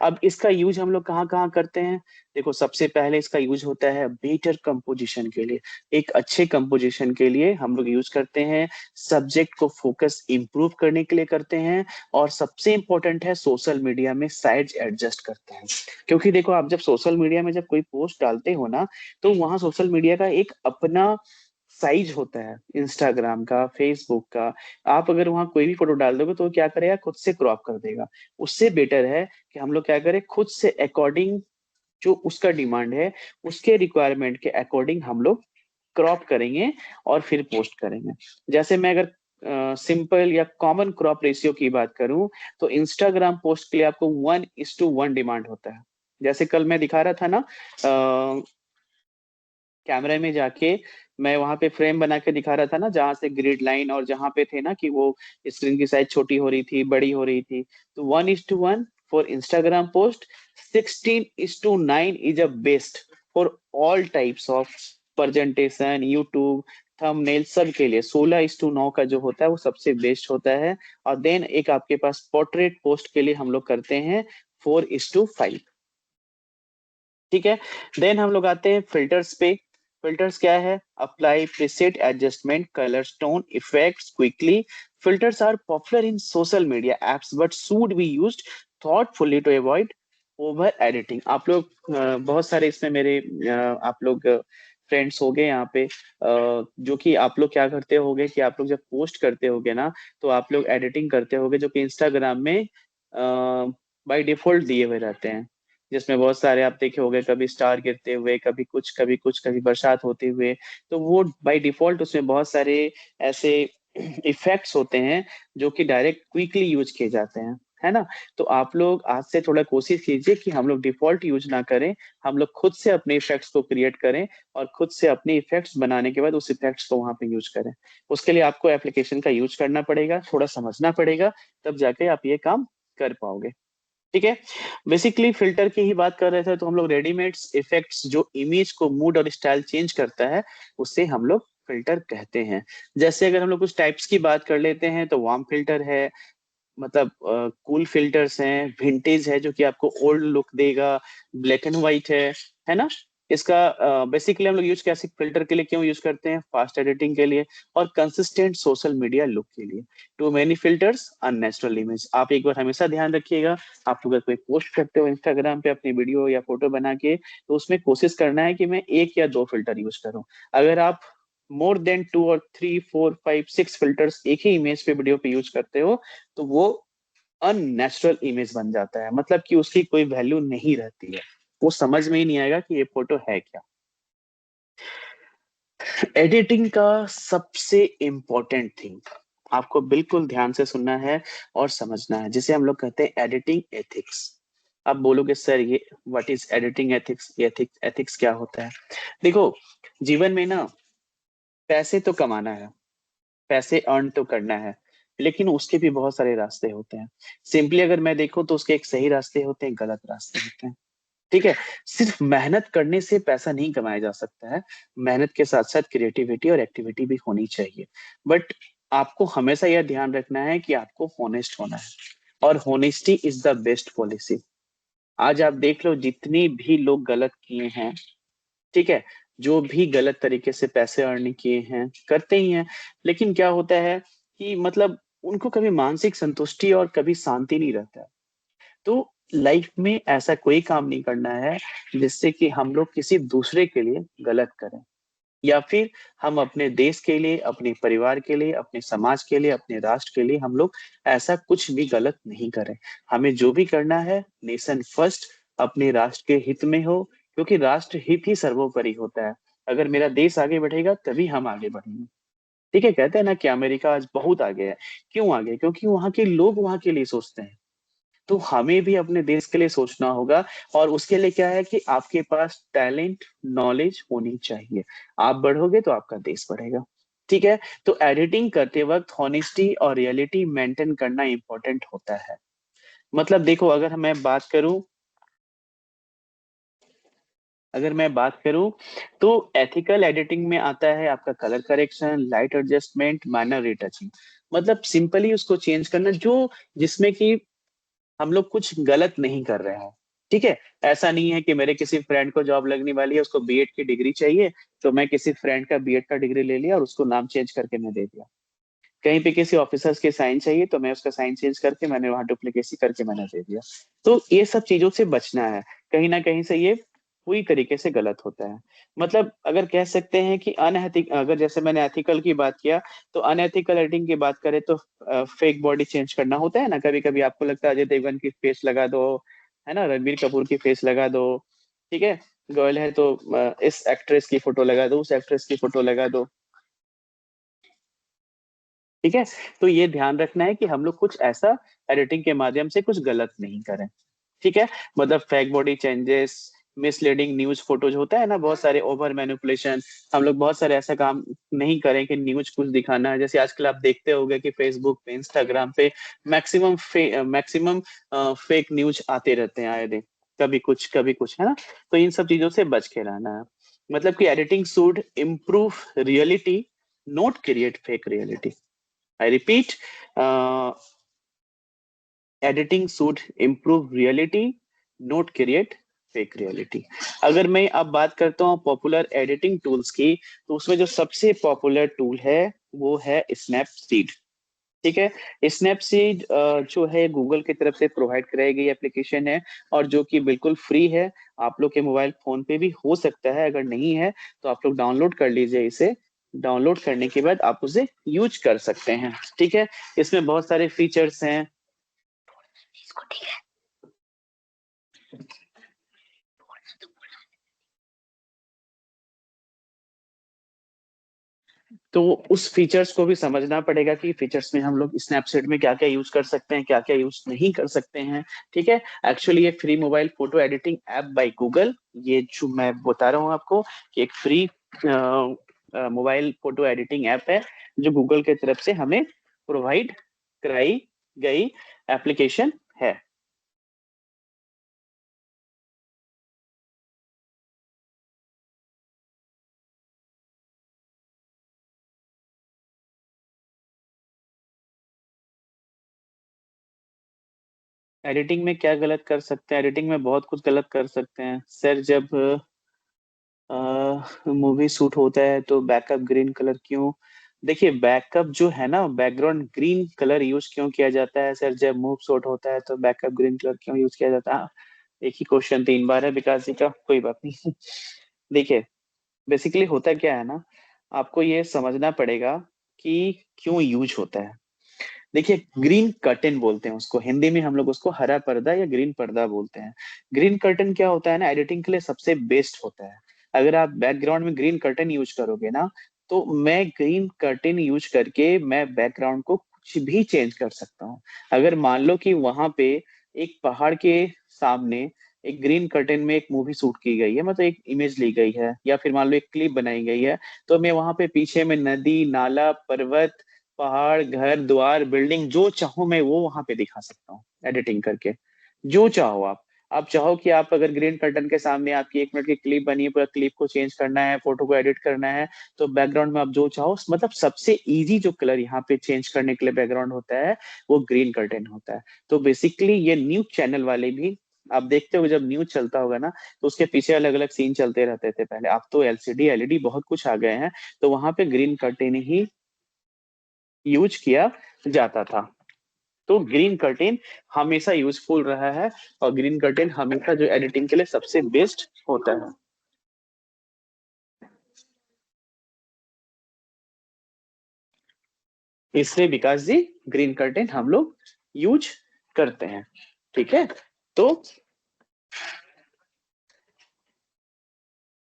Speaker 1: अब इसका यूज हम लोग कहाँ कहाँ करते हैं। देखो, सबसे पहले इसका यूज होता है बेटर कंपोजिशन के लिए। एक अच्छे कंपोजिशन के लिए हम लोग यूज करते हैं, सब्जेक्ट को फोकस इंप्रूव करने के लिए करते हैं, और सबसे इंपॉर्टेंट है सोशल मीडिया में साइज एडजस्ट करते हैं। क्योंकि देखो, आप जब सोशल मीडिया में जब कोई पोस्ट डालते हो ना, तो वहां सोशल मीडिया का एक अपना साइज होता है, इंस्टाग्राम का, फेसबुक का। आप अगर वहां कोई भी फोटो डाल दोगे तो वो क्या करेगा, खुद से क्रॉप कर देगा। उससे बेटर है कि हम लोग क्या करें, खुद से अकॉर्डिंग जो उसका डिमांड है, उसके रिक्वायरमेंट के अकॉर्डिंग हम लोग क्रॉप करेंगे और फिर पोस्ट करेंगे। जैसे मैं अगर सिंपल या कॉमन क्रॉप रेशियो की बात करूं, तो इंस्टाग्राम पोस्ट के लिए आपको 1:1 डिमांड होता है। जैसे कल मैं दिखा रहा था ना, कैमरे में जाके मैं वहां पे फ्रेम बना के दिखा रहा था ना, जहां से ग्रिड लाइन और जहां पे थे ना कि वो स्क्रीन की साइज छोटी हो रही थी, बड़ी हो रही थी। तो 1:1 for Instagram post, 16:9 is a best for all types of presentation, YouTube, thumbnail, सब के लिए 16:9 का जो होता है वो सबसे बेस्ट होता है। और देन एक आपके पास पोर्ट्रेट पोस्ट के लिए हम लोग करते हैं 4:5। ठीक है। देन हम लोग आते हैं फिल्टर्स पे। फिल्टर्स क्या है, apply preset adjustment colour tone effects quickly. Filters are popular in social media apps but should be used thoughtfully to avoid over editing. आप लोग बहुत सारे इसमें मेरे आप लोग फ्रेंड्स हो गए यहाँ पे, जो कि आप लोग क्या करते होगे कि आप लोग जब पोस्ट करते होगे ना, तो आप लोग एडिटिंग करते होगे, जो कि इंस्टाग्राम में बाय डिफॉल्ट दिए हुए रहते हैं, जिसमें बहुत सारे आप देखे होंगे, कभी स्टार गिरते हुए, कभी कुछ कभी कुछ, कभी बरसात होते हुए। तो वो बाय डिफॉल्ट उसमें बहुत सारे ऐसे इफेक्ट्स होते हैं जो कि डायरेक्ट क्विकली यूज किए जाते हैं, है ना। तो आप लोग आज से थोड़ा कोशिश कीजिए कि हम लोग डिफॉल्ट यूज ना करें, हम लोग खुद से अपने इफेक्ट्स को क्रिएट करें, और खुद से अपने इफेक्ट्स बनाने के बाद उस इफेक्ट्स को वहां पे यूज करें। उसके लिए आपको एप्लीकेशन का यूज करना पड़ेगा, थोड़ा समझना पड़ेगा, तब जाके आप ये काम कर पाओगे। ठीक है। बेसिकली फिल्टर की ही बात कर रहे थे, तो हम लोग रेडीमेड्स इफेक्ट्स जो इमेज को मूड और स्टाइल चेंज करता है, उससे हम लोग फिल्टर कहते हैं। जैसे अगर हम लोग कुछ टाइप्स की बात कर लेते हैं, तो वार्म फिल्टर है, मतलब कूल फिल्टर्स हैं, विंटेज है जो कि आपको ओल्ड लुक देगा, ब्लैक एंड व्हाइट है ना। इसका बेसिकली हम लोग यूज कैसे फिल्टर के लिए क्यों यूज करते हैं? फास्ट एडिटिंग के लिए और कंसिस्टेंट सोशल मीडिया लुक के लिए। Too many filters unnatural image. आप एक बार हमेशा ध्यान रखिएगा, आप अगर कोई पोस्ट करते हो इंस्टाग्राम पे अपनी वीडियो या फोटो बना के, तो उसमें कोशिश करना है कि मैं एक या दो फिल्टर यूज करूं। अगर आप मोर देन 2 और 3 4 5 6 फिल्टर्स एक ही इमेज पे वीडियो पे यूज करते हो, तो वो अननेचुरल इमेज बन जाता है, मतलब कि उसकी कोई वैल्यू नहीं रहती है, वो समझ में ही नहीं आएगा कि ये फोटो है क्या। एडिटिंग का सबसे इम्पोर्टेंट थिंग आपको बिल्कुल ध्यान से सुनना है और समझना है, जिसे हम लोग कहते हैं एडिटिंग एथिक्स। आप बोलोगे सर ये what is editing ethics, ethics ethics क्या होता है? देखो, जीवन में ना पैसे तो कमाना है, पैसे अर्न तो करना है, लेकिन उसके भी बहुत सारे रास्ते होते हैं। सिंपली अगर मैं देखूं तो उसके एक सही रास्ते होते हैं, गलत रास्ते होते हैं। ठीक है, सिर्फ मेहनत करने से पैसा नहीं कमाया जा सकता है, मेहनत के साथ साथ क्रिएटिविटी और एक्टिविटी भी होनी चाहिए। बट आपको हमेशा यह ध्यान रखना है कि आपको होनेस्ट होना है, और honesty is the best policy. आज आप देख लो जितनी भी लोग गलत किए हैं, ठीक है, जो भी गलत तरीके से पैसे अर्न किए हैं करते ही हैं, लेकिन क्या होता है कि मतलब उनको कभी मानसिक संतुष्टि और कभी शांति नहीं रहता है। तो लाइफ में ऐसा कोई काम नहीं करना है जिससे कि हम लोग किसी दूसरे के लिए गलत करें, या फिर हम अपने देश के लिए, अपने परिवार के लिए, अपने समाज के लिए, अपने राष्ट्र के लिए हम लोग ऐसा कुछ भी गलत नहीं करें। हमें जो भी करना है नेशन फर्स्ट, अपने राष्ट्र के हित में हो, क्योंकि राष्ट्र हित ही सर्वोपरि होता है। अगर मेरा देश आगे बढ़ेगा तभी हम आगे बढ़ेंगे। ठीक है, कहते हैं ना कि अमेरिका आज बहुत आगे है। क्यों आगे? क्योंकि वहां के लोग वहां के लिए सोचते हैं। तो हमें भी अपने देश के लिए सोचना होगा, और उसके लिए क्या है कि आपके पास टैलेंट, नॉलेज होनी चाहिए। आप बढ़ोगे तो आपका देश बढ़ेगा। ठीक है, तो एडिटिंग करते वक्त हॉनेस्टी और रियलिटी मेंटेन करना इंपॉर्टेंट होता है। मतलब देखो, अगर मैं बात करूं तो एथिकल एडिटिंग में आता है आपका colour correction, light adjustment, minor retouching. मतलब सिंपली उसको चेंज करना, जो जिसमें कि हम लोग कुछ गलत नहीं कर रहे हैं। ठीक है, ऐसा नहीं है कि मेरे किसी फ्रेंड को जॉब लगने वाली है, उसको बीएड की डिग्री चाहिए, तो मैं किसी फ्रेंड का बीएड का डिग्री ले लिया और उसको नाम चेंज करके मैं दे दिया। कहीं पे किसी ऑफिसर्स के साइन चाहिए, तो मैं उसका साइन चेंज करके मैंने वहां डुप्लीकेसी करके मैंने दे दिया। तो ये सब चीजों से बचना है, कहीं ना कहीं से ये पूरी तरीके से गलत होता है। मतलब अगर कह सकते हैं कि अनएथिक, अगर जैसे मैंने एथिकल की बात किया, तो अनएथिकल एडिटिंग की बात करें तो फेक बॉडी चेंज करना होता है ना। कभी कभी आपको लगता है अजय देवगन की फेस लगा दो, है ना, रणबीर कपूर की फेस लगा दो। ठीक है, गर्ल है तो इस एक्ट्रेस की फोटो लगा दो, उस एक्ट्रेस की फोटो लगा दो। ठीक है, तो ये ध्यान रखना है कि हम लोग कुछ ऐसा एडिटिंग के माध्यम से कुछ गलत नहीं करें। ठीक है, मतलब fake body changes, misleading news photos होता है ना, बहुत सारे ओवर मैनिपुलेशन, हम लोग बहुत सारे ऐसा काम नहीं करें कि न्यूज कुछ दिखाना है। जैसे आजकल आप देखते होंगे कि फेसबुक पे, इंस्टाग्राम पे मैक्सिमम फेक न्यूज आते रहते हैं आए दिन, कभी कुछ, है ना। तो इन सब चीजों से बच के रहना है। मतलब कि editing should improve reality, not create fake reality. I repeat, uh, editing should improve reality, not create fake reality. अगर मैं अब बात करता हूँ पॉपुलर एडिटिंग टूल्स की, तो उसमें जो सबसे पॉपुलर टूल है वो है स्नैपसीड। ठीक है, स्नैपसीड जो है गूगल की तरफ से प्रोवाइड कराई गई एप्लीकेशन है, और जो कि बिल्कुल फ्री है। आप लोग के मोबाइल फोन पे भी हो सकता है, अगर नहीं है तो आप लोग डाउनलोड कर लीजिए इसे। डाउनलोड करने के बाद आप उसे यूज कर सकते हैं। ठीक है, इसमें बहुत सारे फीचर्स हैं।
Speaker 3: इसको ठीक है।
Speaker 1: तो उस फीचर्स को भी समझना पड़ेगा कि फीचर्स में हम लोग स्नैपचैट में क्या क्या यूज कर सकते हैं, क्या क्या यूज नहीं कर सकते हैं। ठीक है, एक्चुअली ये free mobile photo editing app by Google, ये जो मैं बता रहा हूँ आपको कि एक free mobile photo editing app है, जो गूगल की तरफ से हमें प्रोवाइड कराई गई एप्लीकेशन है। एडिटिंग में क्या गलत कर सकते हैं? एडिटिंग में बहुत कुछ गलत कर सकते हैं सर। जब मूवी शूट होता है तो बैकअप ग्रीन कलर क्यों? देखिए, बैकअप जो है ना, बैकग्राउंड ग्रीन कलर यूज क्यों किया जाता है सर? जब मूव शूट होता है तो बैकअप ग्रीन कलर क्यों यूज किया जाता है? एक ही क्वेश्चन 3 बार है विकास जी का, कोई बात नहीं। देखिए, बेसिकली होता क्या है ना, आपको ये समझना पड़ेगा कि क्यों यूज होता है। देखिए, ग्रीन कर्टेन बोलते हैं उसको, हिंदी में हम लोग उसको हरा पर्दा या ग्रीन पर्दा बोलते हैं। ग्रीन कर्टेन क्या होता है ना, एडिटिंग के लिए सबसे बेस्ट होता है। अगर आप बैकग्राउंड में ग्रीन कर्टेन यूज करोगे ना, तो मैं ग्रीन कर्टेन यूज करके मैं बैकग्राउंड को कुछ भी चेंज कर सकता हूँ। अगर मान लो कि वहां पे एक पहाड़ के सामने एक ग्रीन कर्टेन में एक मूवी शूट की गई है, मतलब एक इमेज ली गई है, या फिर मान लो एक क्लिप बनाई गई है, तो मैं वहां पे पीछे में नदी, नाला, पर्वत, पहाड़, घर द्वार, बिल्डिंग, जो चाहो मैं वो वहां पे दिखा सकता हूँ एडिटिंग करके। जो चाहो आप चाहो कि आप अगर ग्रीन कर्टन के सामने आपकी 1 मिनट की क्लिप बनी है, पूरा क्लिप को चेंज करना है, फोटो को एडिट करना है, तो बैकग्राउंड में आप जो चाहो, मतलब सबसे इजी जो कलर यहाँ पे चेंज करने के लिए बैकग्राउंड होता है वो ग्रीन कर्टेन होता है। तो बेसिकली ये न्यूज चैनल वाले भी, आप देखते हो जब न्यूज चलता होगा ना, तो उसके पीछे अलग अलग सीन चलते रहते थे पहले। अब तो एलसीडी एलईडी बहुत कुछ आ गए हैं, तो वहां पे ग्रीन कर्टेन ही यूज किया जाता था। तो ग्रीन कर्टेन हमेशा यूजफुल रहा है, और ग्रीन कर्टेन हमेशा जो एडिटिंग के लिए सबसे बेस्ट होता है। इसलिए विकास जी, ग्रीन कर्टेन हम लोग यूज करते हैं। ठीक है, तो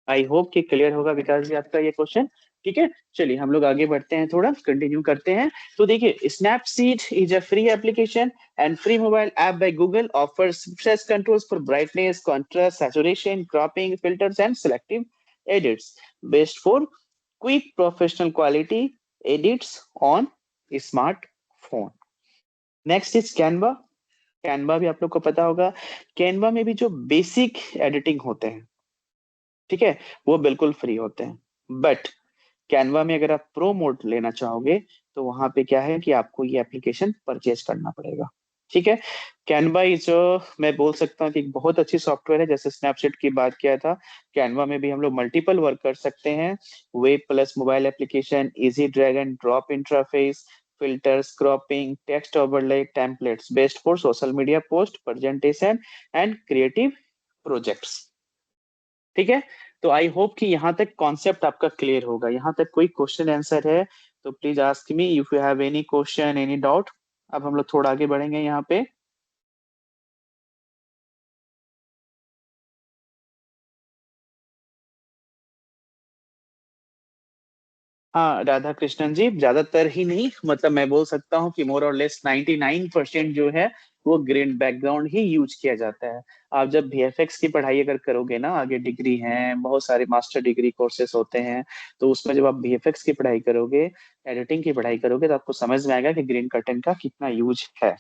Speaker 1: आई होप कि क्लियर होगा विकास जी आपका ये क्वेश्चन। ठीक है, चलिए हम लोग आगे बढ़ते हैं, थोड़ा कंटिन्यू करते हैं। तो देखिए, Snapseed is a free application and free mobile app by Google offers fresh controls for brightness, contrast, saturation, cropping, filters and selective edits, best for quick professional quality edits on smartphone. Next is Canva. Canva भी आप लोग को पता होगा। Canva में भी जो basic editing होते हैं, ठीक है, वो बिल्कुल फ्री होते हैं। बट कैनवा में अगर आप प्रो मोड लेना चाहोगे, तो वहां पे क्या है कि आपको ये एप्लीकेशन परचेज करना पड़ेगा। ठीक है, कैनवा इज, मैं बोल सकता हूँ कि एक बहुत अच्छी सॉफ्टवेयर है। जैसे स्नैपचैट की बात किया था, कैनवा में भी हम लोग मल्टीपल वर्क कर सकते हैं। Web plus mobile application, easy drag and drop interface, filters, cropping, text overlay, templates, best for social media post, presentation and creative projects. ठीक है, तो आई होप कि यहाँ तक कॉन्सेप्ट आपका क्लियर होगा। यहाँ तक कोई क्वेश्चन आंसर है तो please ask me if you have any question, any doubt. अब हम लोग थोड़ा आगे बढ़ेंगे यहाँ पे। हाँ, राधा कृष्णन जी, ज्यादातर ही नहीं, मतलब मैं बोल सकता हूँ कि मोर और लेस 99% जो है वो ग्रीन बैकग्राउंड ही यूज किया जाता है। आप जब वीएफएक्स की पढ़ाई अगर करोगे ना, आगे डिग्री है, बहुत सारे मास्टर डिग्री कोर्सेस होते हैं, तो उसमें जब आप वीएफएक्स की पढ़ाई करोगे, एडिटिंग की पढ़ाई करोगे, तो आपको समझ में आएगा कि ग्रीन कर्टन का कितना यूज है।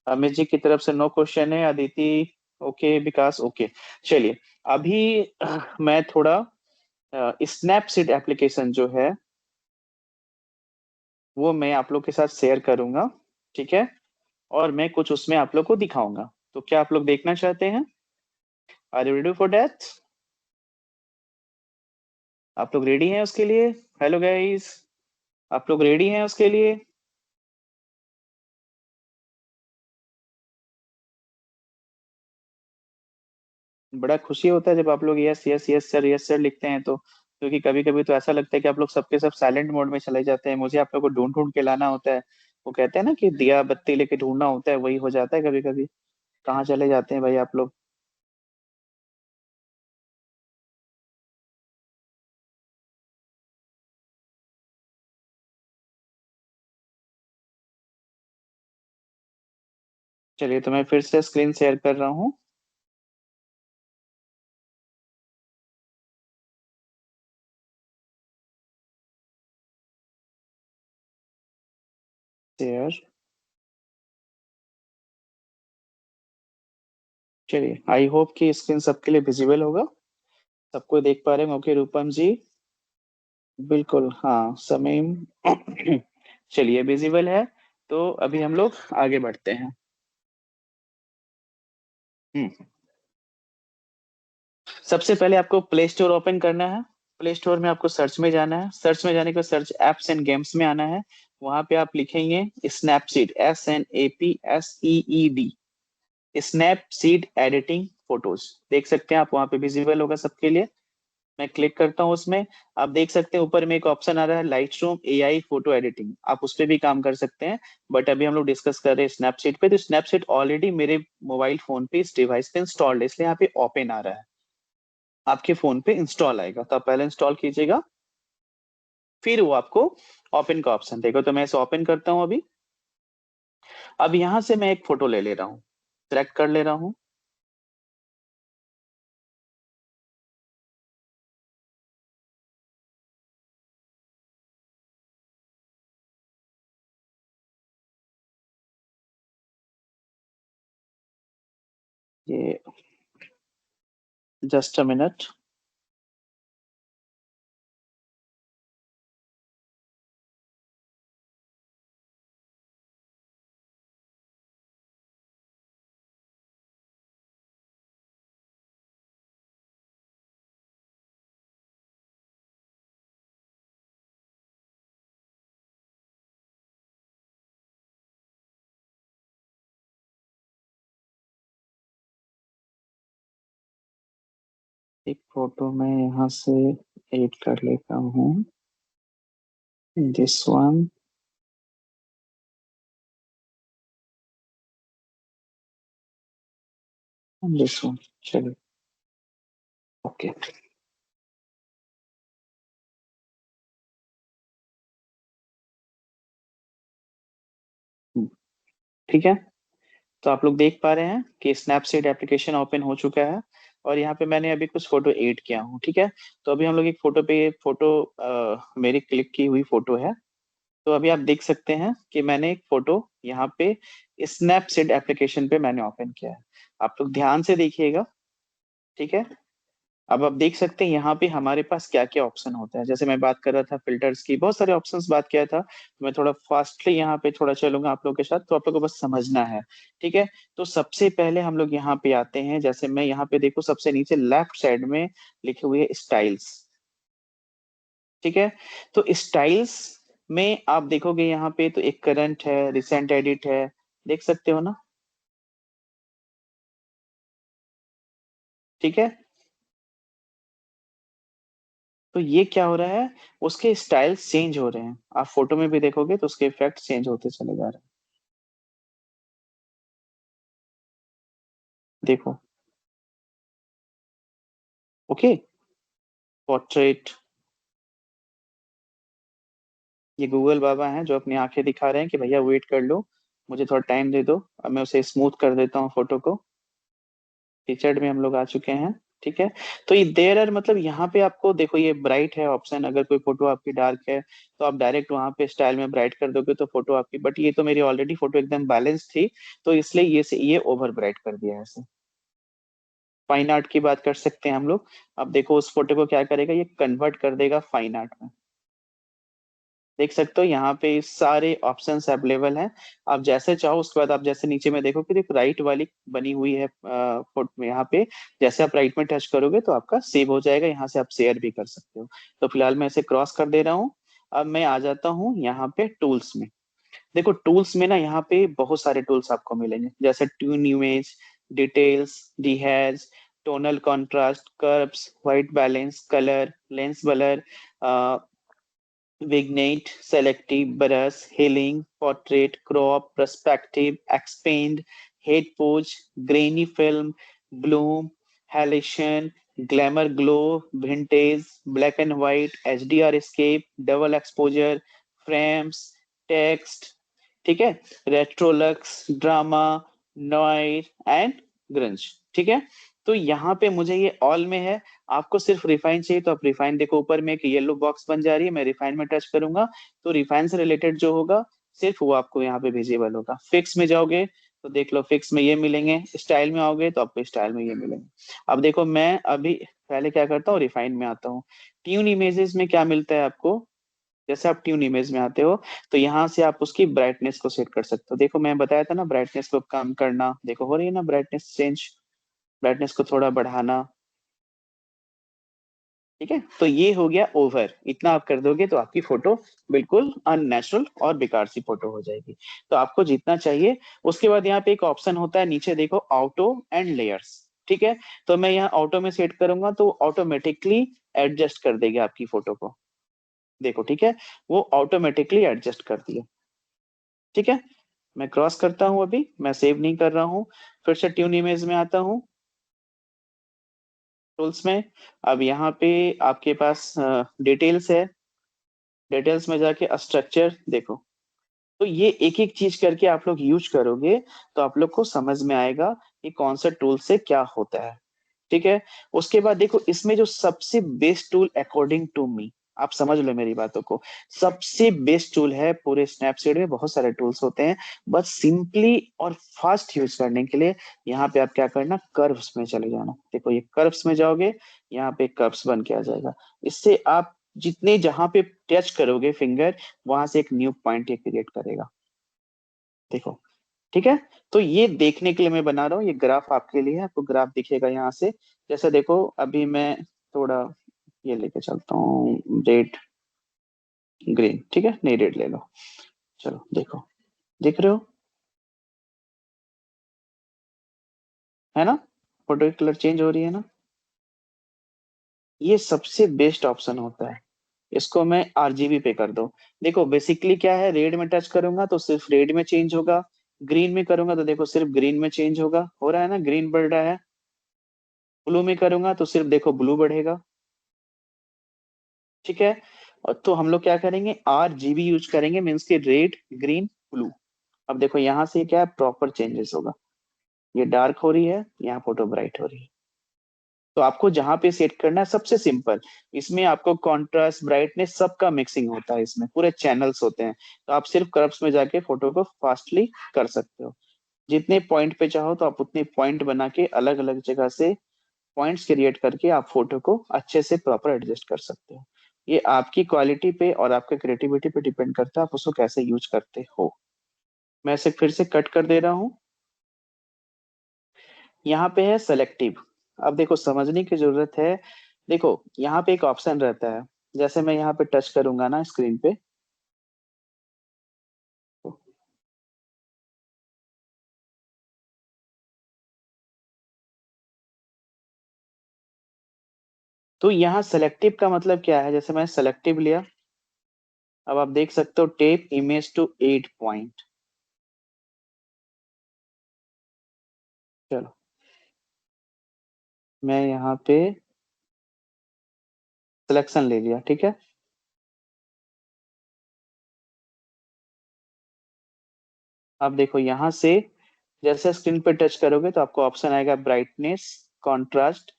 Speaker 1: अमित जी की तरफ से नो क्वेश्चन है। अदिति ओके, विकास ओके। चलिए, अभी मैं थोड़ा स्नैपसीड एप्लीकेशन जो है वो मैं आप लोग के साथ शेयर करूंगा। ठीक है, और मैं कुछ उसमें आप लोग को दिखाऊंगा। तो क्या आप लोग देखना चाहते हैं? Are you ready for that? आप लोग रेडी हैं उसके लिए? हेलो गाइस, आप लोग रेडी हैं उसके लिए? बड़ा खुशी होता है जब आप लोग यस यस यस सर लिखते हैं, तो क्योंकि कभी कभी तो ऐसा लगता है कि आप लोग सबके सब साइलेंट मोड में चले जाते हैं, मुझे आप लोग को ढूंढ ढूंढ के लाना होता है। वो कहते हैं ना कि दिया बत्ती लेके ढूंढना होता है, वही हो जाता है कभी कभी। कहाँ चले जाते हैं भाई आप लोग? चलिए, तो मैं फिर से स्क्रीन शेयर कर रहा हूँ। शेयर। चलिए, आई होप कि स्क्रीन सबके लिए विजिबल होगा, सबको देख पा रहे हैं। ओके रूपम जी, बिल्कुल, हाँ समीम। चलिए, विजिबल है। तो अभी हम लोग आगे बढ़ते हैं। हम्म सबसे पहले आपको प्ले स्टोर ओपन करना है। प्ले स्टोर में आपको सर्च में जाना है। सर्च में जाने के बाद सर्च एप्स एंड गेम्स में आना है। वहां पे आप लिखेंगे Snapseed, SNAPSEED, Snapseed editing photos. देख सकते हैं आप, वहां पे विजिबल होगा सबके लिए। मैं क्लिक करता हूँ उसमें। आप देख सकते हैं ऊपर में एक ऑप्शन आ रहा है light room AI photo editing, आप उस पर भी काम कर सकते हैं। बट अभी हम लोग डिस्कस कर रहे हैं स्नैपसीड पे। तो स्नैपसीड ऑलरेडी मेरे मोबाइल फोन पे इस डिवाइस पे इंस्टॉल्ड है, इसलिए यहाँ पे ओपन आ रहा है। आपके फोन पे इंस्टॉल आएगा तो आप पहले इंस्टॉल कीजिएगा, फिर वो आपको ओपन का ऑप्शन देगा। तो मैं इसे ओपन करता हूँ अभी। अब यहाँ से मैं एक फोटो ले ले रहा हूँ, सिलेक्ट कर ले रहा हूँ। ये जस्ट अ मिनट। एक फोटो मैं यहाँ से एड कर लेता हूँ, दिस वन, दिस वन। चलिए, ओके। ठीक है, तो आप लोग देख पा रहे हैं कि स्नैपसीड एप्लीकेशन ओपन हो चुका है। और यहाँ पे मैंने अभी कुछ फोटो ऐड किया हूँ। ठीक है, तो अभी हम लोग एक फोटो पे, फोटो मेरी क्लिक की हुई फोटो है। तो अभी आप देख सकते हैं कि मैंने एक फोटो यहाँ पे स्नैपसीड एप्लीकेशन पे मैंने ओपन किया है। आप लोग ध्यान से देखिएगा। ठीक है, अब आप देख सकते हैं यहाँ पे हमारे पास क्या क्या ऑप्शन होता है। जैसे मैं बात कर रहा था फिल्टर्स की, बहुत सारे ऑप्शंस बात किया था। तो मैं थोड़ा फास्टली यहाँ पे थोड़ा चलूंगा आप लोगों के साथ, तो आप लोगों को बस समझना है। ठीक है, तो सबसे पहले हम लोग यहाँ पे आते हैं। जैसे मैं यहाँ पे देखो सबसे नीचे लेफ्ट साइड में लिखे हुए स्टाइल्स। ठीक है, तो स्टाइल्स में आप देखोगे यहाँ पे तो एक करंट है, रिसेंट एडिट है, देख सकते हो ना। ठीक है, तो ये क्या हो रहा है, उसके स्टाइल्स चेंज हो रहे हैं। आप फोटो में भी देखोगे तो उसके इफेक्ट चेंज होते चले जा रहे हैं। देखो, ओके, पोर्ट्रेट। ये गूगल बाबा हैं जो अपनी आंखें दिखा रहे हैं कि भैया वेट कर लो, मुझे थोड़ा टाइम दे दो। अब मैं उसे स्मूथ कर देता हूँ फोटो को। फीचर्ड में हम लोग आ चुके हैं। ठीक है, तो ये देर आर, मतलब यहाँ पे आपको देखो ये ब्राइट है ऑप्शन। अगर कोई फोटो आपकी डार्क है तो आप डायरेक्ट वहां पे स्टाइल में ब्राइट कर दोगे तो फोटो आपकी, बट ये तो मेरी ऑलरेडी फोटो एकदम बैलेंस थी, तो इसलिए ये ओवर ब्राइट कर दिया है ऐसे। फाइन आर्ट की बात कर सकते हैं हम लोग। अब देखो उस फोटो को क्या करेगा, ये कन्वर्ट कर देगा फाइन आर्ट में। देख सकते हो यहाँ पे सारे ऑप्शंस अवेलेबल हैं। आप जैसे चाहो उसके बाद आप जैसे नीचे में देखो कि देखो राइट वाली बनी हुई है फोटो में, यहाँ पे जैसे आप राइट में टच करोगे तो आपका सेव हो जाएगा, यहाँ से आप शेयर भी कर सकते हो। तो फिलहाल मैं इसे क्रॉस कर दे रहा हूँ। अब मैं आ जाता हूँ यहाँ पे टूल्स में। देखो टूल्स में ना यहाँ पे बहुत सारे टूल्स आपको मिलेंगे, जैसे tune image, details, dehaze, tonal contrast, curves, white balance, colour, lens blur, vignette, selective, brush, healing, portrait, crop, perspective, expand, head pose, grainy film, bloom, halation, glamour glow, vintage, black and white, HDR escape, double exposure, frames, text, ठीक है, रेट्रोलक्स, drama, नॉइर and ग्रंज। ठीक है, तो यहाँ पे मुझे ये all में है। आपको सिर्फ रिफाइन चाहिए तो आप रिफाइन देखो, ऊपर में एक येलो बॉक्स बन जा रही है, मैं रिफाइन में टच करूंगा तो रिफाइन से रिलेटेड जो होगा सिर्फ वो आपको यहाँ पे विजिबल होगा। फिक्स में जाओगे तो देख लो फिक्स में ये मिलेंगे, स्टाइल में आओगे तो आपको स्टाइल में ये मिलेंगे। अब देखो मैं अभी पहले क्या करता हूँ, रिफाइन में आता हूँ। ट्यून इमेजेस में क्या मिलता है आपको, जैसे आप ट्यून इमेज में आते हो तो यहाँ से आप उसकी ब्राइटनेस को सेट कर सकते हो। देखो मैं बताया था ना ब्राइटनेस को कम करना, देखो हो रही है ना ब्राइटनेस चेंज, ब्राइटनेस को थोड़ा बढ़ाना। ठीक है, तो ये हो गया ओवर। इतना आप कर दोगे तो आपकी फोटो बिल्कुल अननेचुरल और बेकार सी फोटो हो जाएगी। तो आपको जितना चाहिए, उसके बाद यहाँ पे एक ऑप्शन होता है नीचे देखो, ऑटो एंड लेयर्स। ठीक है, तो मैं यहाँ ऑटो में सेट करूंगा तो ऑटोमेटिकली एडजस्ट कर देगा आपकी फोटो को। देखो ठीक है, वो ऑटोमेटिकली एडजस्ट कर दिया। ठीक है, मैं क्रॉस करता हूं, अभी मैं सेव नहीं कर रहा हूं। फिर से ट्यून इमेज में आता हूं, टूल्स में। अब यहाँ पे आपके पास डिटेल्स है, डिटेल्स में जाके स्ट्रक्चर देखो। तो ये एक एक चीज करके आप लोग यूज करोगे तो आप लोग को समझ में आएगा कि कौन सा टूल से क्या होता है। ठीक है, उसके बाद देखो इसमें जो सबसे best tool according to me, आप समझ लो मेरी बातों को, सबसे बेस्ट टूल है पूरे स्नैपसीड में। बहुत सारे टूल्स होते हैं, बस सिंपली और फास्ट यूज करने के लिए यहाँ पे आप क्या करना, कर्व्स में चले जाना। देखो ये कर्व्स में जाओगे, यहाँ पे कर्व्स बन के आ जाएगा। इससे आप जितने जहां पे टच करोगे फिंगर, वहां से एक न्यू पॉइंट ये क्रिएट करेगा। देखो ठीक है, तो ये देखने के लिए मैं बना रहा हूँ, ये ग्राफ आपके लिए है, आपको ग्राफ दिखेगा यहाँ से। जैसे देखो अभी मैं थोड़ा ये लेके चलता हूँ, रेड ग्रीन, ठीक है, नहीं रेड ले लो। चलो देखो, दिख रहे हो, है ना, फोटो की कलर चेंज हो रही है ना। ये सबसे बेस्ट ऑप्शन होता है, इसको मैं आरजीबी पे कर दो। देखो बेसिकली क्या है, रेड में टच करूंगा तो सिर्फ रेड में चेंज होगा, ग्रीन में करूंगा तो देखो सिर्फ ग्रीन में चेंज होगा, हो रहा है ना, ग्रीन बढ़ रहा है। ब्लू में करूंगा तो सिर्फ देखो ब्लू बढ़ेगा। ठीक है, और तो हम लोग क्या करेंगे, आरजीबी यूज करेंगे, मीन्स की रेड ग्रीन ब्लू। अब देखो यहाँ से क्या है, प्रॉपर चेंजेस होगा, ये डार्क हो रही है, यहाँ फोटो ब्राइट हो रही है। तो आपको जहां पे सेट करना है सबसे सिंपल, इसमें आपको कॉन्ट्रास्ट ब्राइटनेस सबका मिक्सिंग होता है, इसमें पूरे चैनल्स होते हैं। तो आप सिर्फ कर्व्स में जाके फोटो को फास्टली कर सकते हो। जितने पॉइंट पे चाहो तो आप उतने पॉइंट बना के अलग अलग जगह से पॉइंट्स क्रिएट करके आप फोटो को अच्छे से प्रॉपर एडजस्ट कर सकते हो। ये आपकी क्वालिटी पे और आपके क्रिएटिविटी पे डिपेंड करता है, आप उसको कैसे यूज करते हो। मैं इसे फिर से कट कर दे रहा हूँ। यहाँ पे है सेलेक्टिव। अब देखो समझने की जरूरत है। देखो यहाँ पे एक ऑप्शन रहता है, जैसे मैं यहाँ पे टच करूंगा ना स्क्रीन पे, तो यहाँ सेलेक्टिव का मतलब क्या है, जैसे मैं सेलेक्टिव लिया, अब आप देख सकते हो टेप इमेज टू 8 पॉइंट। चलो मैं यहाँ पे सिलेक्शन ले लिया, ठीक है। अब देखो यहाँ से जैसे स्क्रीन पे टच करोगे तो आपको ऑप्शन आएगा ब्राइटनेस, कॉन्ट्रास्ट,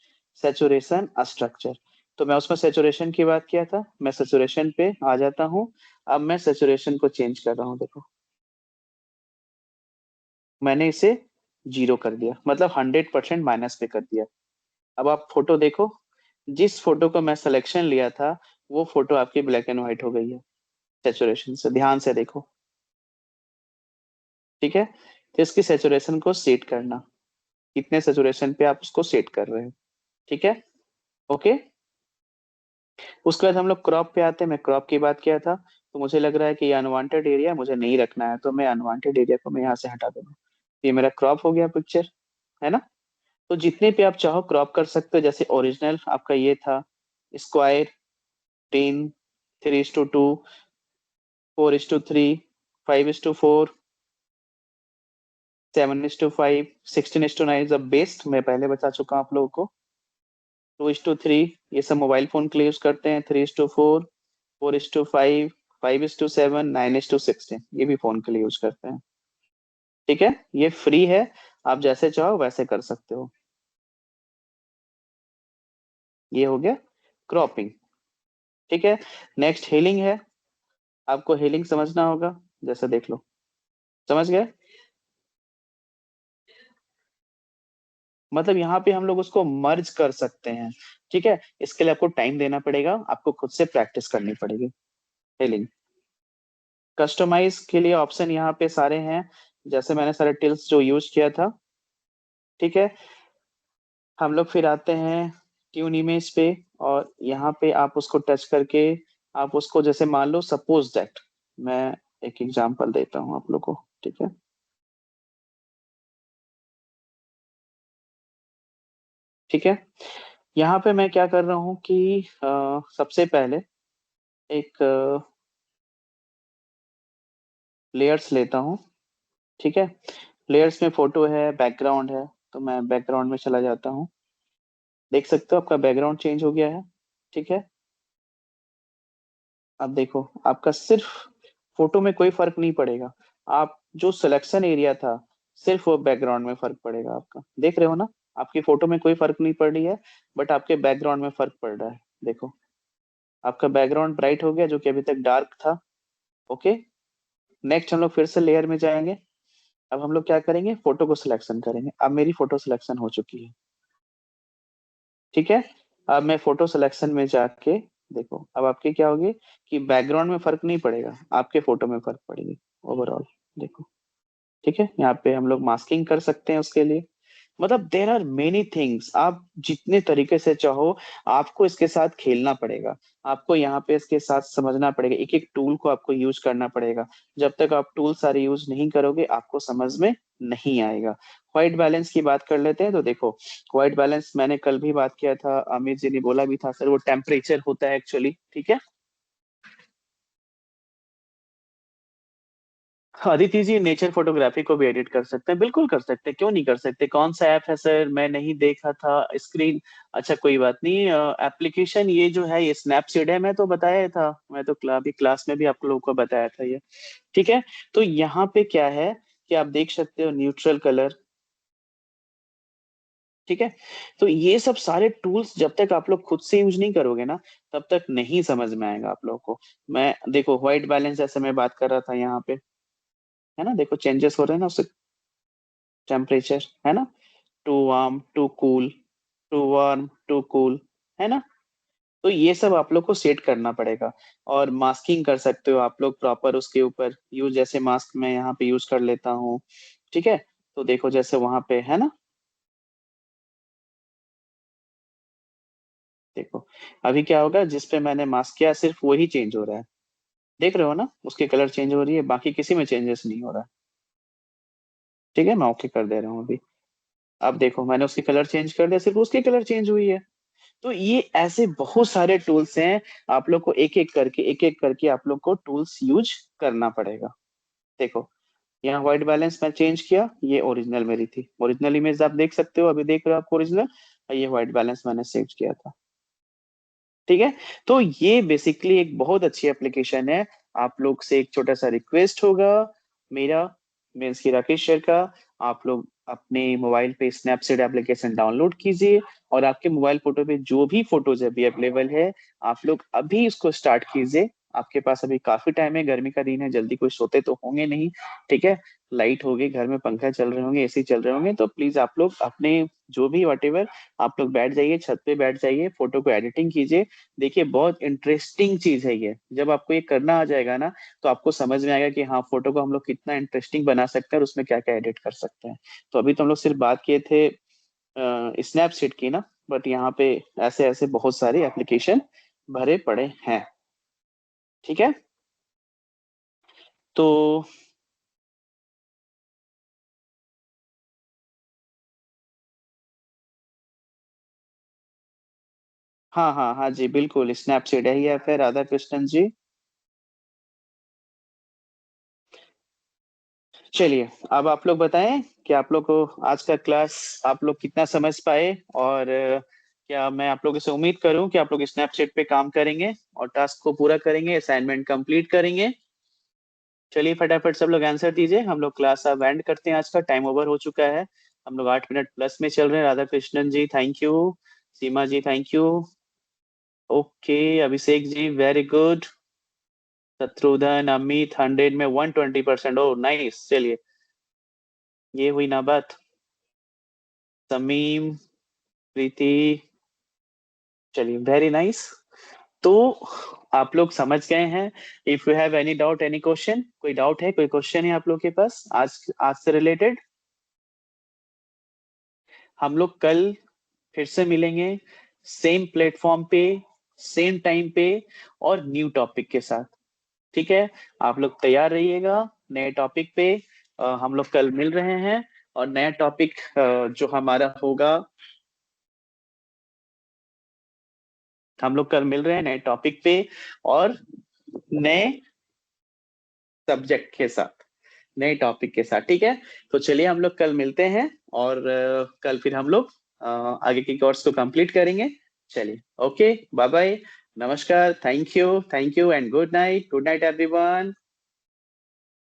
Speaker 1: सैचुरेशन, स्ट्रक्चर। तो मैं उसमें सैचुरेशन की बात किया था, मैं सैचुरेशन पे आ जाता हूँ। अब मैं सैचुरेशन को चेंज कर रहा हूँ, देखो मैंने इसे 0 कर दिया, मतलब 100% माइनस पे कर दिया। अब आप फोटो देखो, जिस फोटो को मैं सिलेक्शन लिया था वो फोटो आपकी ब्लैक एंड व्हाइट हो गई है सैचुरेशन से, ध्यान से देखो। ठीक है, तो इसकी सैचुरेशन को सेट करना, कितने सैचुरेशन पे आप उसको सेट कर रहे हो। ठीक है, ओके। उसके बाद हम लोग क्रॉप पे आते हैं, मैं क्रॉप की बात किया था, तो मुझे लग रहा है कि ये अनवांटेड एरिया मुझे नहीं रखना है, तो मैं अनवांटेड एरिया को मैं यहाँ से हटा दूंगा। ये मेरा क्रॉप हो गया पिक्चर, है ना। तो जितने पे आप चाहो क्रॉप कर सकते हो, जैसे ओरिजिनल आपका ये था स्क्वायर, 10, 3:2, 4:3, 5:4, 7:5, 16:9 इज द बेस्ट, मैं पहले बता चुका हूँ आप लोगों को। 2:3 ये सब मोबाइल फोन के लिए यूज करते हैं। 3:4, 4:5, 5:7, 9:16 ये भी फोन के लिए यूज करते हैं। ठीक है, ये फ्री है, आप जैसे चाहो वैसे कर सकते हो। ये हो गया क्रॉपिंग। ठीक है, नेक्स्ट हीलिंग है। आपको हीलिंग समझना होगा, जैसे देख लो, समझ गए। मतलब यहाँ पे हम लोग उसको मर्ज कर सकते हैं। ठीक है, इसके लिए आपको टाइम देना पड़ेगा, आपको खुद से प्रैक्टिस करनी पड़ेगी। हीलिंग कस्टमाइज के लिए ऑप्शन यहाँ पे सारे हैं, जैसे मैंने सारे टिल्स जो यूज किया था। ठीक है, हम लोग फिर आते हैं ट्यून इमेज पे, और यहाँ पे आप उसको टच करके आप उसको, जैसे मान लो सपोज दैट, मैं एक एग्जांपल देता हूँ आप लोग को, ठीक है। ठीक है, यहाँ पे मैं क्या कर रहा हूँ कि सबसे पहले एक लेयर्स लेता हूँ, ठीक है। लेयर्स में फोटो है, बैकग्राउंड है, तो मैं बैकग्राउंड में चला जाता हूँ। देख सकते हो आपका बैकग्राउंड चेंज हो गया है, ठीक है। अब देखो आपका सिर्फ फोटो में कोई फर्क नहीं पड़ेगा, आप जो सिलेक्शन एरिया था सिर्फ वो बैकग्राउंड में फर्क पड़ेगा आपका, देख रहे हो ना। आपकी फोटो में कोई फर्क नहीं पड़ रही है, बट आपके बैकग्राउंड में फर्क पड़ रहा है। देखो आपका बैकग्राउंड ब्राइट हो गया जो कि अभी तक डार्क था। ओके, नेक्स्ट हम लोग फिर से लेयर में जाएंगे। अब हम लोग क्या करेंगे, फोटो को सिलेक्शन करेंगे। अब मेरी फोटो सिलेक्शन हो चुकी है, ठीक है। अब मैं फोटो सिलेक्शन में जाके देखो, अब आपके क्या होगी कि बैकग्राउंड में फर्क नहीं पड़ेगा, आपके फोटो में फर्क पड़ेगी ओवरऑल। देखो, ठीक है। यहाँ पे हम लोग मास्किंग कर सकते हैं उसके लिए। मतलब देर आर मेनी थिंग्स, आप जितने तरीके से चाहो आपको इसके साथ खेलना पड़ेगा। आपको यहाँ पे इसके साथ समझना पड़ेगा, एक एक टूल को आपको यूज करना पड़ेगा। जब तक आप टूल सारे यूज नहीं करोगे आपको समझ में नहीं आएगा। व्हाइट बैलेंस की बात कर लेते हैं। तो देखो, व्हाइट बैलेंस मैंने कल भी बात किया था, अमित जी ने बोला भी था, सर वो टेम्परेचर होता है एक्चुअली, ठीक है। हाँ, अदिति जी नेचर फोटोग्राफी को भी एडिट कर सकते हैं, बिल्कुल कर सकते हैं, क्यों नहीं कर सकते। कौन सा ऐप है सर, मैं नहीं देखा था स्क्रीन। अच्छा कोई बात नहीं, एप्लीकेशन ये जो है ये स्नैपसीड है, मैं तो बताया था, मैं तो अभी क्लास में भी आप लोगों को बताया था ये, ठीक है। तो यहाँ पे क्या है कि आप देख सकते हो न्यूट्रल कलर, ठीक है। तो ये सब सारे टूल्स जब तक आप लोग खुद से यूज नहीं करोगे ना, तब तक नहीं समझ में आएगा आप लोगों को। मैं देखो व्हाइट बैलेंस जैसे मैं बात कर रहा था यहाँ पे, है ना, देखो चेंजेस हो रहे हैं ना उससे, टेम्परेचर है ना, to warm to cool, to warm to cool, है ना। तो ये सब आप लोग को सेट करना पड़ेगा। और मास्किंग कर सकते हो आप लोग प्रॉपर उसके ऊपर यूज, जैसे मास्क मैं यहाँ पे यूज कर लेता हूँ, ठीक है। तो देखो जैसे वहां पे है ना, देखो अभी क्या होगा, जिस पे मैंने मास्क किया सिर्फ वही चेंज हो रहा है, देख रहे हो ना, उसकी कलर चेंज हो रही है, बाकी किसी में चेंजेस नहीं हो रहा है, ठीक है। मैं ओके कर दे रहा हूँ अभी। अब देखो मैंने उसकी कलर चेंज कर दिया, सिर्फ उसकी कलर चेंज हुई है। तो ये ऐसे बहुत सारे टूल्स हैं, आप लोग को एक एक करके आप लोग को टूल्स यूज करना पड़ेगा। देखो यहाँ व्हाइट बैलेंस मैं चेंज किया, ये ओरिजिनल मेरी थी, ओरिजिनल इमेज आप देख सकते हो, अभी देख रहे हो आप ओरिजिनल, ये व्हाइट बैलेंस मैंने सेव किया था, ठीक है। तो ये बेसिकली एक बहुत अच्छी एप्लीकेशन है। आप लोग से एक छोटा सा रिक्वेस्ट होगा मेरा, मीन्स की राकेश सर का, आप लोग अपने मोबाइल पे स्नैपसीड एप्लीकेशन डाउनलोड कीजिए, और आपके मोबाइल फोटो पे जो भी फोटोज अभी अवेलेबल है आप लोग अभी इसको स्टार्ट कीजिए। आपके पास अभी काफी टाइम है, गर्मी का दिन है, जल्दी कोई सोते तो होंगे नहीं, ठीक है। लाइट होगी घर में, पंखा चल रहे होंगे, एसी चल रहे होंगे, तो प्लीज आप लोग अपने जो भी वटेवर, आप लोग बैठ जाइए, छत पे बैठ जाइए, फोटो को एडिटिंग कीजिए। देखिए बहुत इंटरेस्टिंग चीज है ये, जब आपको ये करना आ जाएगा ना तो आपको समझ में आएगा कि हाँ फोटो को हम लोग कितना इंटरेस्टिंग बना सकते हैं और उसमें क्या क्या एडिट कर सकते हैं। तो अभी तो हम लोग सिर्फ बात किए थे स्नैपसीड की ना, बट यहाँ पे ऐसे ऐसे बहुत सारे एप्लीकेशन भरे पड़े हैं, ठीक है। तो हाँ हाँ हाँ जी बिल्कुल, स्नैपसीड है ही है फिर, राधा कृष्णन जी। चलिए अब आप लोग बताएं कि आप लोग को आज का क्लास आप लोग कितना समझ पाए, और क्या मैं आप लोगों से उम्मीद करूं कि आप लोग स्नैपचैट पे काम करेंगे और टास्क को पूरा करेंगे, असाइनमेंट कंप्लीट करेंगे। चलिए फटाफट सब लोग आंसर दीजिए, हम लोग क्लास अब एंड करते हैं, आज का टाइम ओवर हो चुका है। हम लोग 8 मिनट प्लस में चल रहे हैं। Radha Krishnan ji thank you, Seema ji thank you, okay, Abhishek ji very good, Shatrughan Amit 100 में 120%, ओ नाइस। चलिए ये हुई ना बात। समीम, प्रीति, चलिए वेरी नाइस। तो आप लोग समझ गए हैं। If you have any doubt any question, कोई डाउट है, कोई क्वेश्चन है आप लोग के पास आज आज से रिलेटेड। हम लोग कल फिर से मिलेंगे सेम प्लेटफॉर्म पे, सेम टाइम पे और न्यू टॉपिक के साथ। ठीक है, आप लोग तैयार रहिएगा नए टॉपिक पे। हम लोग कल मिल रहे हैं और नया टॉपिक जो हमारा होगा, हम लोग कल मिल रहे हैं नए टॉपिक पे और नए सब्जेक्ट के साथ, नए टॉपिक के साथ। ठीक है, तो चलिए हम लोग कल मिलते हैं और कल फिर हम लोग आगे की कोर्स को कंप्लीट करेंगे। चलिए, ओके, बाय बाय, नमस्कार, thank you and good night everyone.